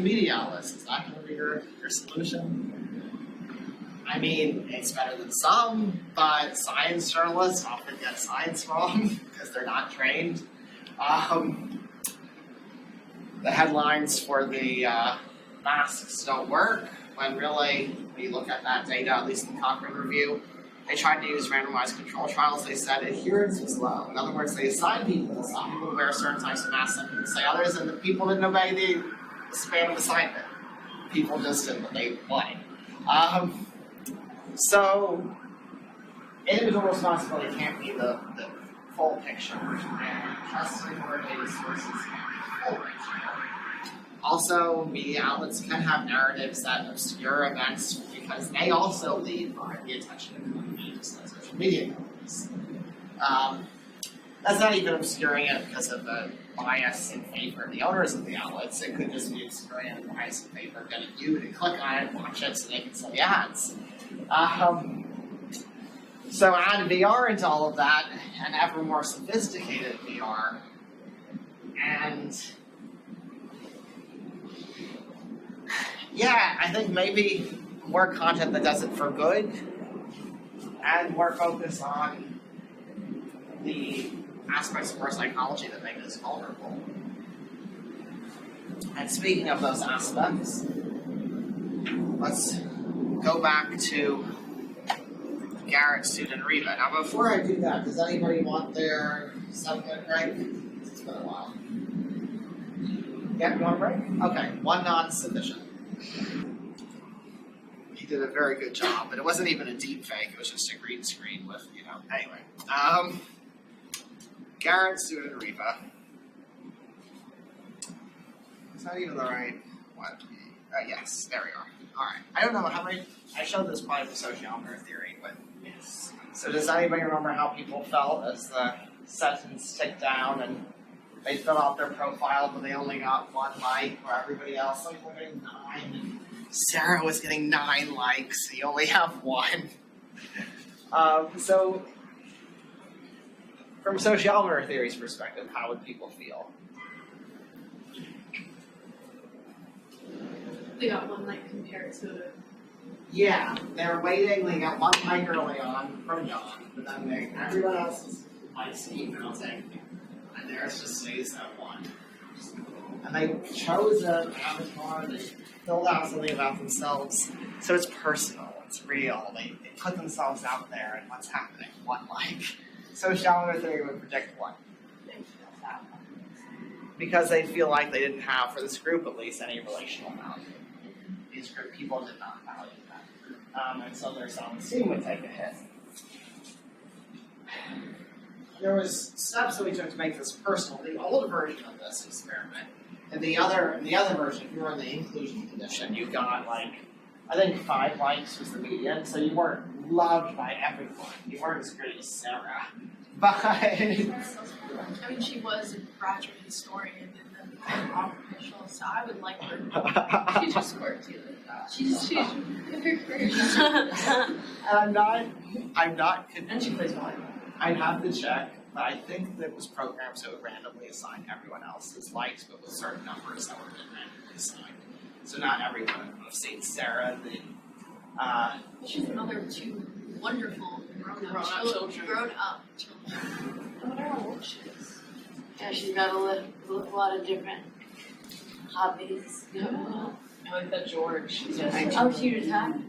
media outlets. Is that going to be your solution? I mean, it's better than some, but science journalists often get science wrong because they're not trained. The headlines for the masks don't work, when really, when you look at that data, at least in the Cochrane review, they tried to use randomized control trials. They said adherence was low. In other words, they assigned people. Some people wear certain types of masks, some people say others, and the people didn't obey the span of assignment. People just didn't, but they wanted. So, individual responsibility can't be the full picture, and trusting authoritative sources can't be the full picture. Also, media outlets can have narratives that obscure events because they also lead by the attention economy, just like social media companies. That's not even obscuring it because of a bias in favor of the owners of the outlets. It could just be obscuring it and bias in favor of getting you to click on it, watch it, so they can sell the ads. So add VR into all of that, and ever more sophisticated VR, and yeah, I think maybe more content that does it for good, and more focus on the aspects of our psychology that make us vulnerable. And speaking of those aspects, let's go back to Garrett, Sude, and Riva. Now, before I do that, does anybody want their 7-minute break? It's been a while. Yeah, you want a break? Okay, one nod's sufficient. He did a very good job, but it wasn't even a deep fake. It was just a green screen with, anyway. Garrett, Sude, and Riva. Is that even the right one? Yes, there we are. All right. I don't know how many. I showed this probably for sociology theory, but yes. So does anybody remember how people felt as the sentence ticked down and they filled out their profile, but they only got 1 like, or everybody else? Some people were getting 9. And Sarah was getting 9 likes. You only have 1. So, from sociology theory's perspective, how would people feel? They got 1 like compared to. Yeah, they were waiting. They got 1 like early on from John, but then everyone else's likes email saying, and theirs just stays at 1. And they chose an avatar. They filled out something about themselves, so it's personal. It's real. They put themselves out there, and what's happening? 1 like. Sociology theory would predict 1. Because they feel like they didn't have, for this group at least, any relational value. These group people did not value that. And so their self-esteem would take a hit. There was steps that we took to make this personal. The old version of this experiment, and the other version, if you were in the inclusion condition, you got like I think 5 likes was the median, so you weren't loved by everyone. You weren't as great as Sarah. But I mean, she was a graduate historian and then operational, so I would like her. She just worked too. She's I'm not And she plays volleyball. I'd have to check, but I think there was programs that would randomly assign everyone else's likes, but with certain numbers that were randomly assigned. So not everyone would have seen Sarah. She's the mother of 2 wonderful grown-up children. I wonder how old she is. Yeah, she's got a lot of different hobbies. I like that George. Oh, she retired?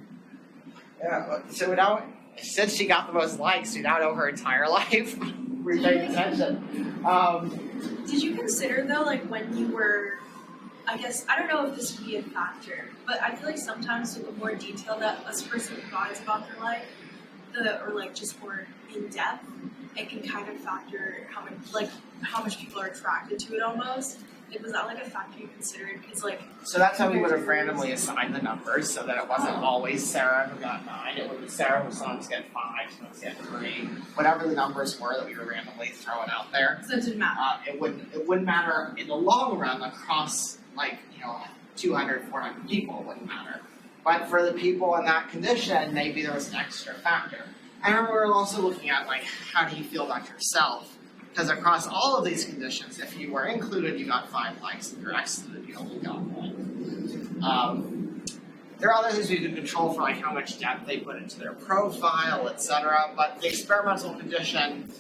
Yeah, so now, since she got the most likes, we now know her entire life. We're paying attention. Did you consider though, like when you were, I guess, I don't know if this would be a factor, but I feel like sometimes the more detail that a person provides about their life, or like just more in depth, it can kind of factor how much people are attracted to it almost. Was that like a factor you considered? Because like. So that's how we would have randomly assigned the numbers, so that it wasn't always Sarah who got 9. It would be Sarah who sometimes get 5, sometimes get 3, whatever the numbers were that we were randomly throwing out there. So it didn't matter. It wouldn't matter in the long run across 200, 400 people. It wouldn't matter. But for the people in that condition, maybe there was an extra factor. And we were also looking at how do you feel about yourself? Because across all of these conditions, if you were included, you got 5 likes. If you're excluded, you only got 1. There are other things we can control for how much depth they put into their profile, etc. But the experimental condition,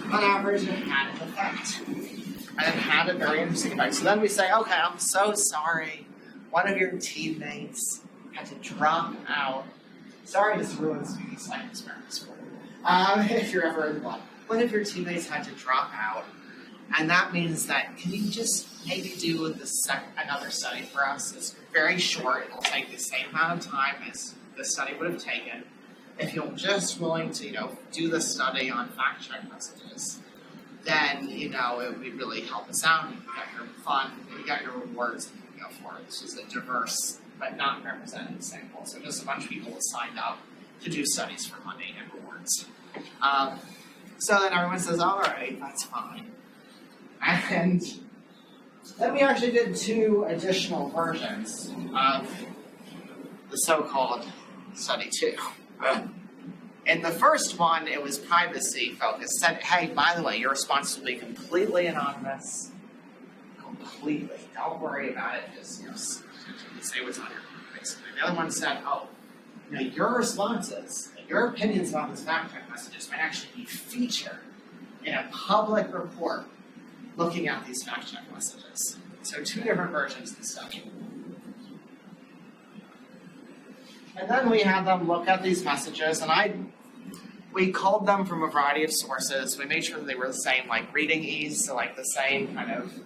on average, it had an effect. And it had a very interesting effect. So then we say, okay, I'm so sorry. One of your teammates had to drop out. Sorry, this ruins these life experiments for you. If you're ever in one. One of your teammates had to drop out, and that means that, can you just maybe do another study for us? It's very short. It will take the same amount of time as the study would have taken. If you're just willing to, do the study on fact check messages, then, it would really help us out. You get your fun, you get your rewards, and you go for it. This is a diverse but not represented sample. So just a bunch of people signed up to do studies for money and rewards. So then everyone says, all right, that's fine. And then we actually did 2 additional versions of the so-called study 2. In the first one, it was privacy focused. Said, hey, by the way, your response will be completely anonymous. Completely. Don't worry about it. Just say what's on your mind, basically. The other one said, your responses, your opinions about this fact check messages might actually be featured in a public report looking at these fact check messages. So 2 different versions of the study. And then we had them look at these messages, and we culled them from a variety of sources. We made sure that they were the same, reading ease, so the same kind of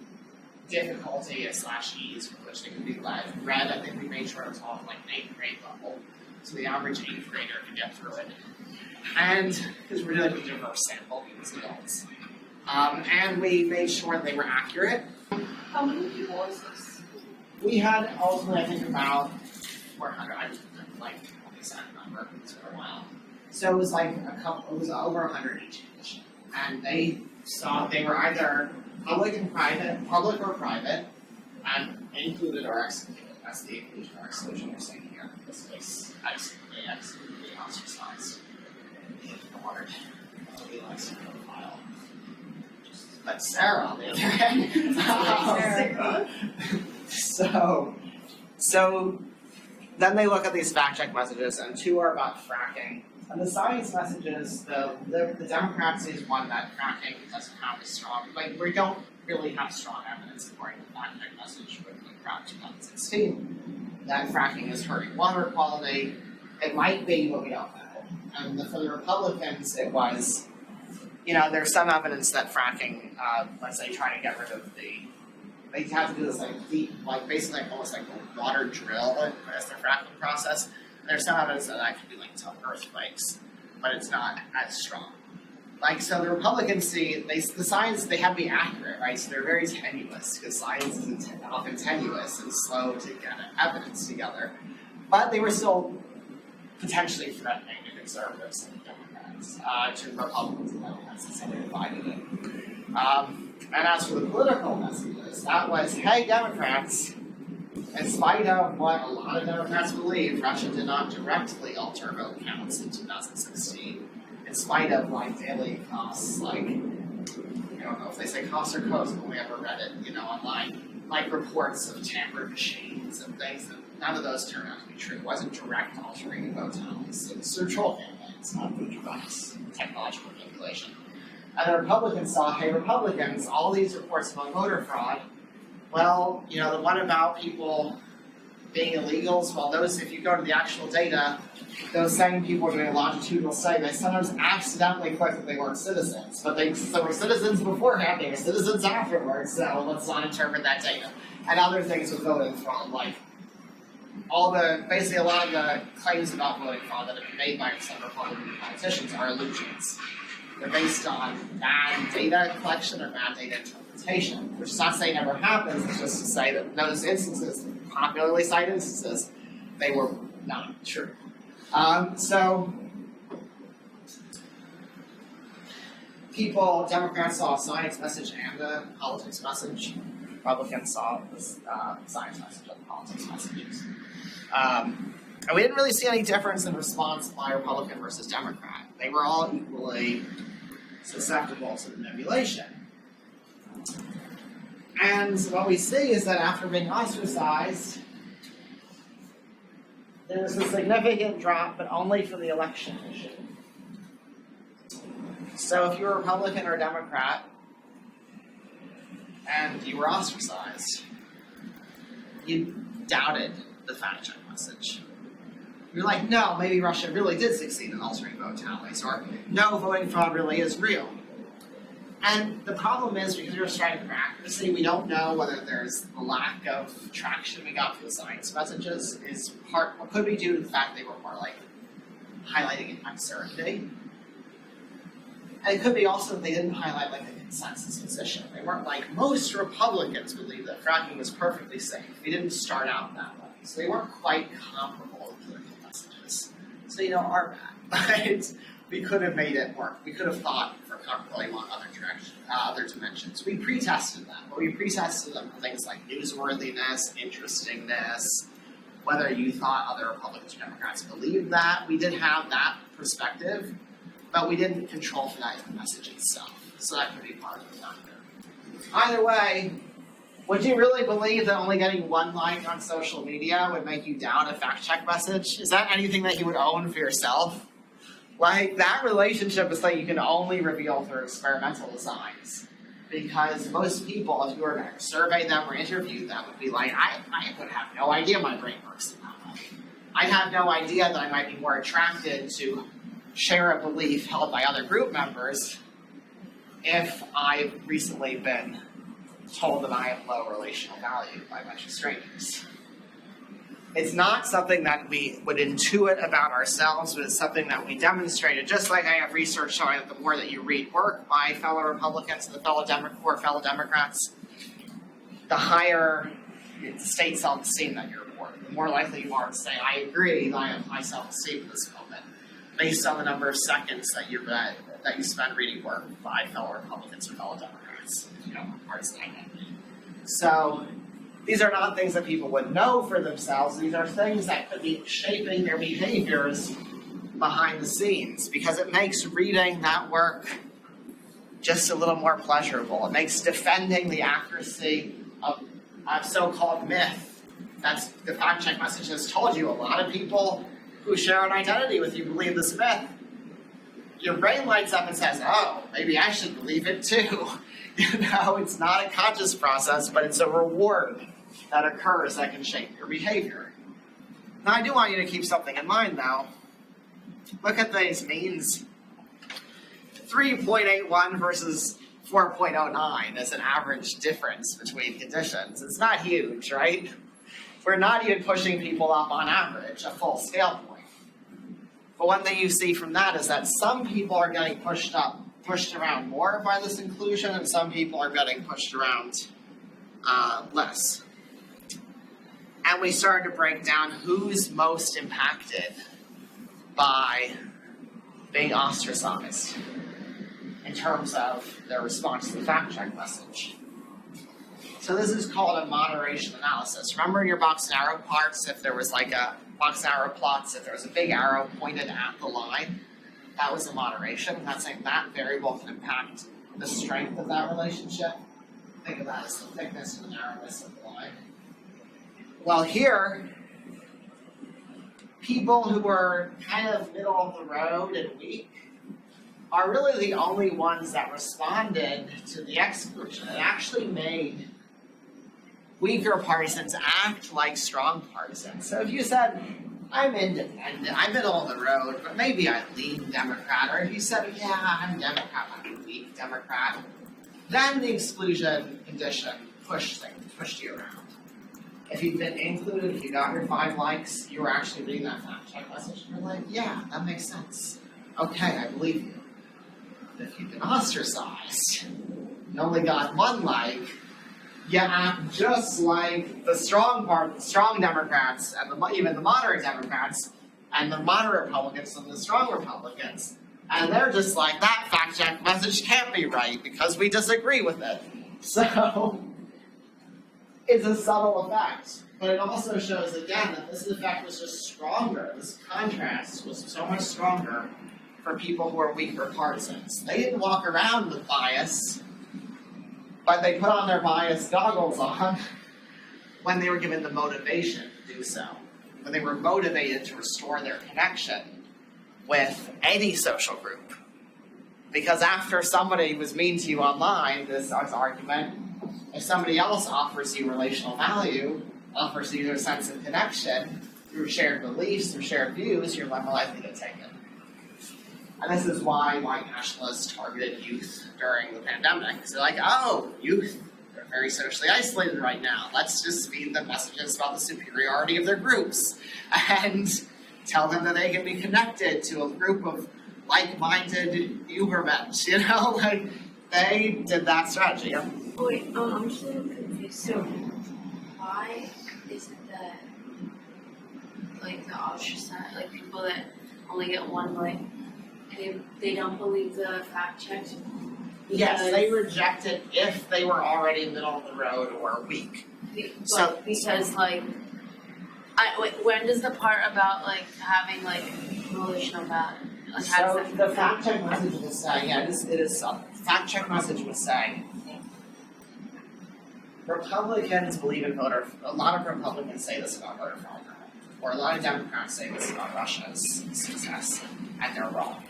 difficulty as /ease with which they could be read. I think we made sure it was all 8th grade level. So the average 8th grader could get through it. And, because we're doing a diverse sample, because adults. And we made sure they were accurate. How many people was this? We had ultimately, I think, about 400. I only said a number for a while. So it was it was over 100 each condition. And they were either public or private, and included or excluded. That's the inclusion or exclusion we're saying here. In this case, they excluded the ostracized. Ignored. Nobody likes the profile. But Sarah, on the other hand. So then they look at these fact check messages, and 2 are about fracking. And the science messages, the Democrats is one that fracking doesn't have as strong. We don't really have strong evidence according to the fact check message with the crowd 2016 that fracking is hurting water quality. It might be, but we don't know. And for the Republicans, it was, there's some evidence that fracking, let's say trying to get rid of they have to do this deep, basically almost like a water drill as their fracking process. There's some evidence that could be linked to earthquakes, but it's not as strong. So the Republicans see, the science, they have to be accurate, right? So they're very tenuous, because science is often tenuous and slow to get evidence together. But they were still potentially threatening to conservatives and Democrats, to Republicans and Democrats, since they were divided it. And as for the political messages, that was, hey, Democrats, in spite of what a lot of Democrats believe, Russia did not directly alter vote counts in 2016, in spite of daily costs, I don't know if they say costs or costs, but we ever read it, online, reports of tampered machines and things, and none of those turned out to be true. It wasn't direct altering of vote tallies. It was through troll campaigns, not through device, technological manipulation. And the Republicans saw, hey, Republicans, all these reports about voter fraud, well, the one about people being illegals, well, those, if you go to the actual data, those same people doing a longitudinal study, they sometimes accidentally click that they weren't citizens, but they were citizens beforehand, they were citizens afterwards, so let's not interpret that data. And other things with voting fraud, basically a lot of the claims about voting fraud that have been made by some Republican politicians are illusions. They're based on bad data collection or bad data interpretation, which is not to say it never happens, it's just to say that those instances, popularly cited instances, they were not true. So, Democrats saw a science message and a politics message. Republicans saw the science message and the politics messages. And we didn't really see any difference in response by Republican versus Democrat. They were all equally susceptible to manipulation. And what we see is that after being ostracized, there's a significant drop, but only for the election issue. So if you're a Republican or a Democrat, and you were ostracized, you doubted the fact check message. You're like, no, maybe Russia really did succeed in altering vote tallies, or no, voting fraud really is real. And the problem is, because you're striving for accuracy, we don't know whether there's a lack of traction we got for the science messages what could be due to the fact they were more highlighting uncertainty. And it could be also that they didn't highlight the consensus position. They weren't most Republicans believe that fracking was perfectly safe. We didn't start out that way. So they weren't quite comparable with political messages. So our bad. But we could have made it work. We could have thought for comparably along other dimensions. We pre-tested them, but we pre-tested them for things like newsworthiness, interestingness, whether you thought other Republicans or Democrats believed that. We did have that perspective, but we didn't control for that in the message itself. So that could be part of the factor. Either way, would you really believe that only getting one like on social media would make you doubt a fact check message? Is that anything that you would own for yourself? That relationship is something you can only reveal through experimental designs. Because most people, if you were to survey them or interview them, would be I would have no idea my brain works in that way. I'd have no idea that I might be more attracted to share a belief held by other group members if I've recently been told that I have low relational value by a bunch of strangers. It's not something that we would intuit about ourselves, but it's something that we demonstrated, just like I have research showing that the more that you read work by fellow Republicans and fellow Democrats, the higher the state self-esteem that you report. The more likely you are to say, I agree that I have high self-esteem at this moment, based on the number of seconds that you spend reading work by fellow Republicans or fellow Democrats, if you don't have partisan identity. So these are not things that people would know for themselves. These are things that could be shaping their behaviors behind the scenes, because it makes reading that work just a little more pleasurable. It makes defending the accuracy of so-called myth. That's the fact check message has told you. A lot of people who share an identity with you believe this myth. Your brain lights up and says, oh, maybe I should believe it too. It's not a conscious process, but it's a reward that occurs that can shape your behavior. Now, I do want you to keep something in mind, though. Look at these means. 3.81 versus 4.09 is an average difference between conditions. It's not huge, right? We're not even pushing people up on average, a full scale point. But one thing you see from that is that some people are getting pushed around more by this inclusion, and some people are getting pushed around less. And we started to break down who's most impacted by being ostracized in terms of their response to the fact check message. So this is called a moderation analysis. Remember in your box and arrow parts, if there was like a box and arrow plots, if there was a big arrow pointed at the line, that was a moderation. That's saying that variable can impact the strength of that relationship. Think of that as the thickness and the narrowness of the line. Well, here, people who were kind of middle of the road and weak are really the only ones that responded to the exclusion. It actually made weaker partisans act like strong partisans. So if you said, I'm independent, I'm middle of the road, but maybe I lean Democrat, or if you said, yeah, I'm Democrat, I'm a weak Democrat, then the exclusion condition pushed you around. If you've been included, if you got your 5 likes, you were actually reading that fact check message, and you're like, yeah, that makes sense. Okay, I believe you. If you've been ostracized, you only got 1 like, you act just like the strong Democrats, and even the moderate Democrats, and the moderate Republicans and the strong Republicans. And they're just like, that fact check message can't be right because we disagree with it. So, it's a subtle effect. But it also shows, again, that this effect was just stronger. This contrast was so much stronger for people who are weaker partisans. They didn't walk around with bias, but they put on their bias goggles on when they were given the motivation to do so. When they were motivated to restore their connection with any social group. Because after somebody was mean to you online, this argument, if somebody else offers you relational value, offers you a sense of connection through shared beliefs, through shared views, you're more likely to take it. And this is why white nationalists targeted youth during the pandemic. Because they're like, oh, youth, they're very socially isolated right now. Let's just feed them messages about the superiority of their groups and tell them that they can be connected to a group of like-minded Ubermensch, you know? Like, they did that strategy. Yeah. Wait, I'm just a little confused. So, why is it that, like, the ostracized, like, people that only get 1 like, they don't believe the fact checks? Yes, they reject it if they were already middle of the road or weak. Because, like, when does the part about, like, having, like, relational value? Like, so the fact check message will say, yeah, it is fact check message would say, Republicans believe in voter, a lot of Republicans say this about voter fraud, or a lot of Democrats say this about Russia's success, and they're wrong.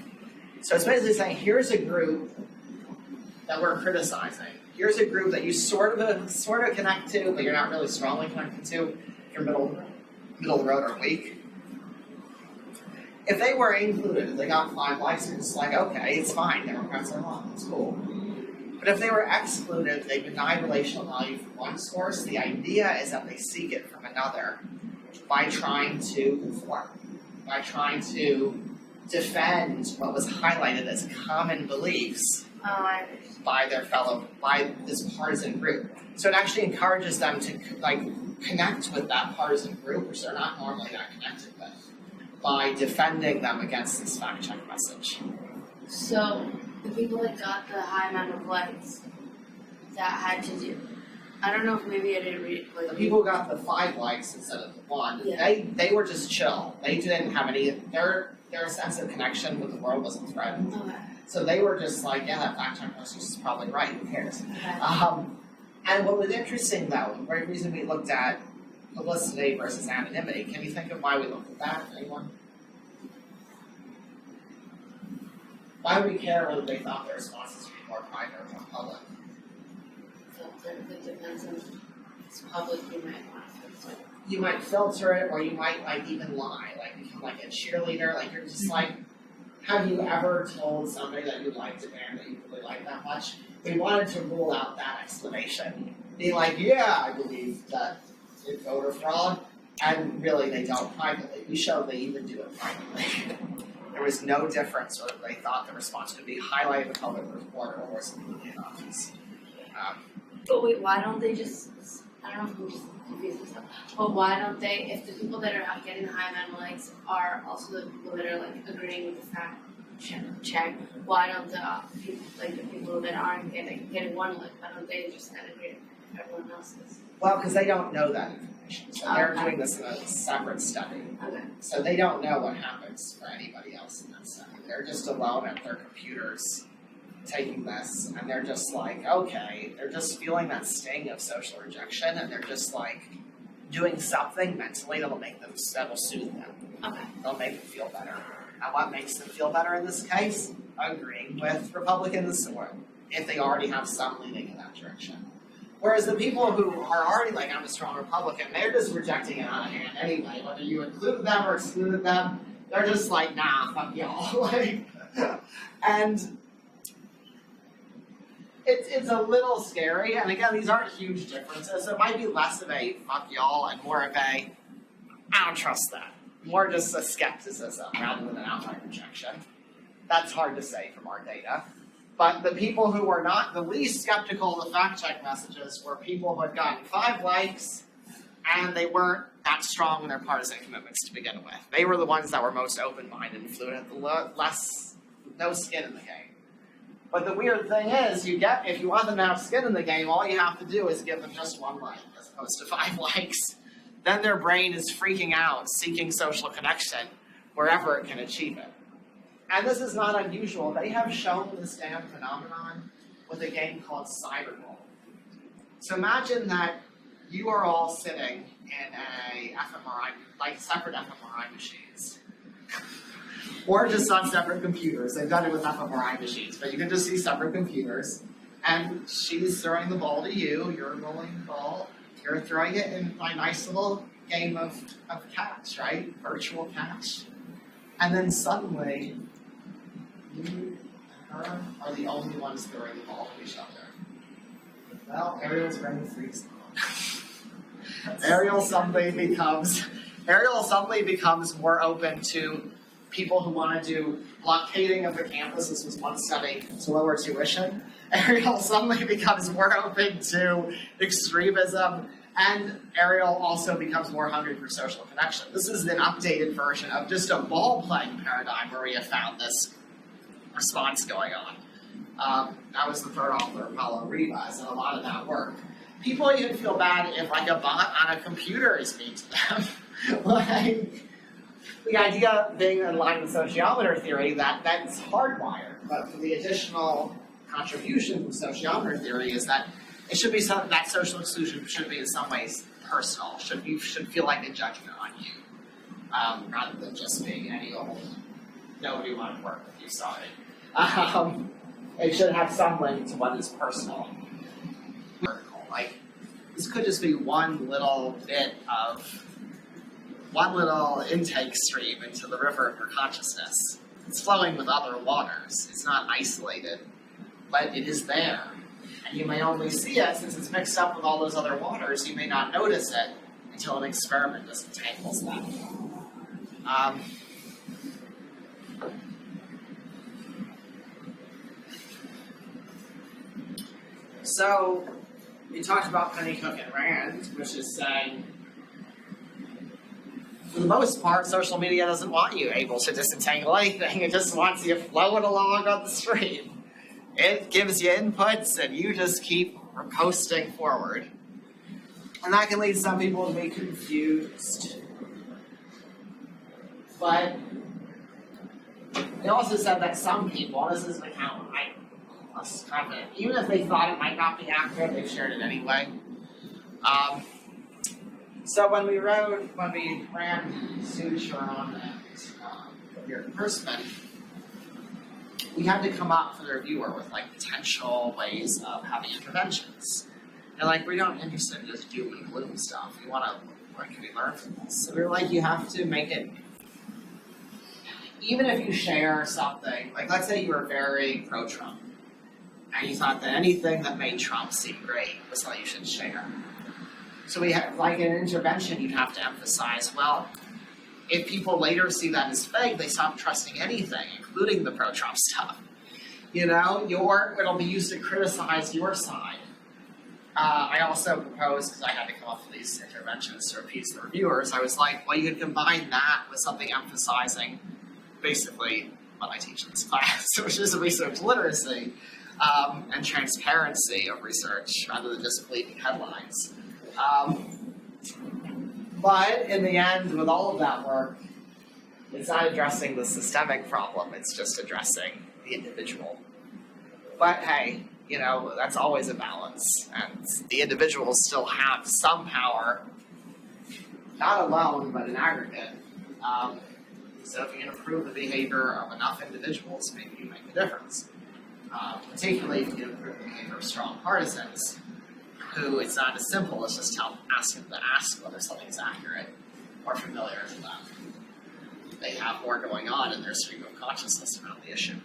So it's basically saying, here's a group that we're criticizing. Here's a group that you sort of connect to, but you're not really strongly connected to. If you're middle of the road or weak. If they were included, if they got 5 likes, you're just like, okay, it's fine, Democrats are wrong, it's cool. But if they were excluded, they deny relational value from one source, the idea is that they seek it from another by trying to conform, by trying to defend what was highlighted as common beliefs by this partisan group. So it actually encourages them to connect with that partisan group, which they're not normally that connected with, by defending them against this fact check message. So the people that got the high amount of likes, that had to do, I don't know if maybe I didn't read it. The people who got the 5 likes instead of the 1, yeah. They were just chill. They didn't have any, their sense of connection with the world wasn't threatened. Okay. So they were just like, yeah, that fact check message is probably right, who cares? Okay. And what was interesting though, the very reason we looked at publicity versus anonymity, can you think of why we looked at that? Anyone? Why would we care whether they thought their responses would be more private or more public? It depends on it's public, you might want to filter it. You might filter it, or you might even lie, become a cheerleader. You're just have you ever told somebody that you liked a band that you really like that much? We wanted to rule out that explanation. Be like, yeah, I believe that it's voter fraud, and really they don't privately. We showed they even do it privately. There was no difference whether they thought the response could be highlighted in a public report or was completely anonymous. But wait, why don't they just, I don't know if we just confused myself. But why don't they, if the people that are getting the high amount of likes are also the people that are like agreeing with the fact check, why don't the people, like the people that aren't getting one like, why don't they just then agree with everyone else's? Well, because they don't know that information. So they're Okay. doing this in a separate study. Okay. So they don't know what happens for anybody else in that study. They're just alone at their computers taking this, and they're just like, okay, they're just feeling that sting of social rejection, and they're just like doing something mentally that'll soothe them. Okay. They'll make them feel better. And what makes them feel better in this case? Agreeing with Republicans, or if they already have some leaning in that direction. Whereas the people who are already like, I'm a strong Republican, they're just rejecting it out of hand anyway. Whether you included them or excluded them, they're just like, nah, fuck y'all. Like, and it's a little scary. And again, these aren't huge differences. It might be less of a fuck y'all and more of a, I don't trust that. More just a skepticism rather than an outright rejection. That's hard to say from our data. But the people who were not the least skeptical of the fact-check messages were people who had gotten 5 likes, and they weren't that strong in their partisan commitments to begin with. They were the ones that were most open-minded and fluid, no skin in the game. But the weird thing is, if you want them to have skin in the game, all you have to do is give them just 1 like, as opposed to 5 likes. Then their brain is freaking out, seeking social connection wherever it can achieve it. And this is not unusual. They have shown this damn phenomenon with a game called Cyberball. So imagine that you are all sitting in a fMRI, like separate fMRI machines. Or just on separate computers. They've done it with fMRI machines, but you can just see separate computers. And she's throwing the ball to you, you're rolling the ball, you're throwing it in my nice little game of catch, right? Virtual catch. And then suddenly, you and her are the only ones throwing the ball to each other. Well, Ariel's brain freaks out. Ariel suddenly becomes more open to people who want to do blockading of the campus. This was one study to lower tuition. Ariel suddenly becomes more open to extremism, and Ariel also becomes more hungry for social connection. This is an updated version of just a ball-playing paradigm where we have found this response going on. That was the third author, Paulo Riva, and a lot of that work. People even feel bad if like a bot on a computer is mean to them. Like, the idea being in line with sociometer theory that's hardwired, but the additional contribution from sociometer theory is that it should be that social exclusion should be in some ways personal. You should feel like a judgment on you, rather than just being any old nobody wanted to work with you. Sorry. It should have some link to what is personal. Like, this could just be one little intake stream into the river of your consciousness. It's flowing with other waters. It's not isolated, but it is there. And you may only see it since it's mixed up with all those other waters. You may not notice it until an experiment disentangles that. So, we talked about Pennycook and Rand, which is saying, for the most part, social media doesn't want you able to disentangle anything. It just wants you flowing along on the stream. It gives you inputs, and you just keep coasting forward. And that can lead some people to be confused. But they also said that some people, this is an account I was confident, even if they thought it might not be accurate, they shared it anyway. So when we ran Sude and Garrett Persman, we had to come up for the reviewer with like potential ways of having interventions. And like, we don't interested in just doom and gloom stuff. We want to, what can we learn from this? So we were like, you have to make it, even if you share something, like let's say you were very pro-Trump, and you thought that anything that made Trump seem great was what you should share. So we had, like in an intervention, you'd have to emphasize, well, if people later see that as fake, they stop trusting anything, including the pro-Trump stuff. You know, it'll be used to criticize your side. I also proposed, because I had to come up with these interventions to appease the reviewers, I was like, well, you could combine that with something emphasizing basically what I teach in this class, which is research literacy and transparency of research rather than just believing headlines. But in the end, with all of that work, it's not addressing the systemic problem, it's just addressing the individual. But hey, you know, that's always a balance, and the individuals still have some power, not alone, but in aggregate. So if you can improve the behavior of enough individuals, maybe you make a difference. Particularly if you can improve the behavior of strong partisans, who it's not as simple as just ask them to ask whether something's accurate or familiar to them. They have more going on in their stream of consciousness around the issue.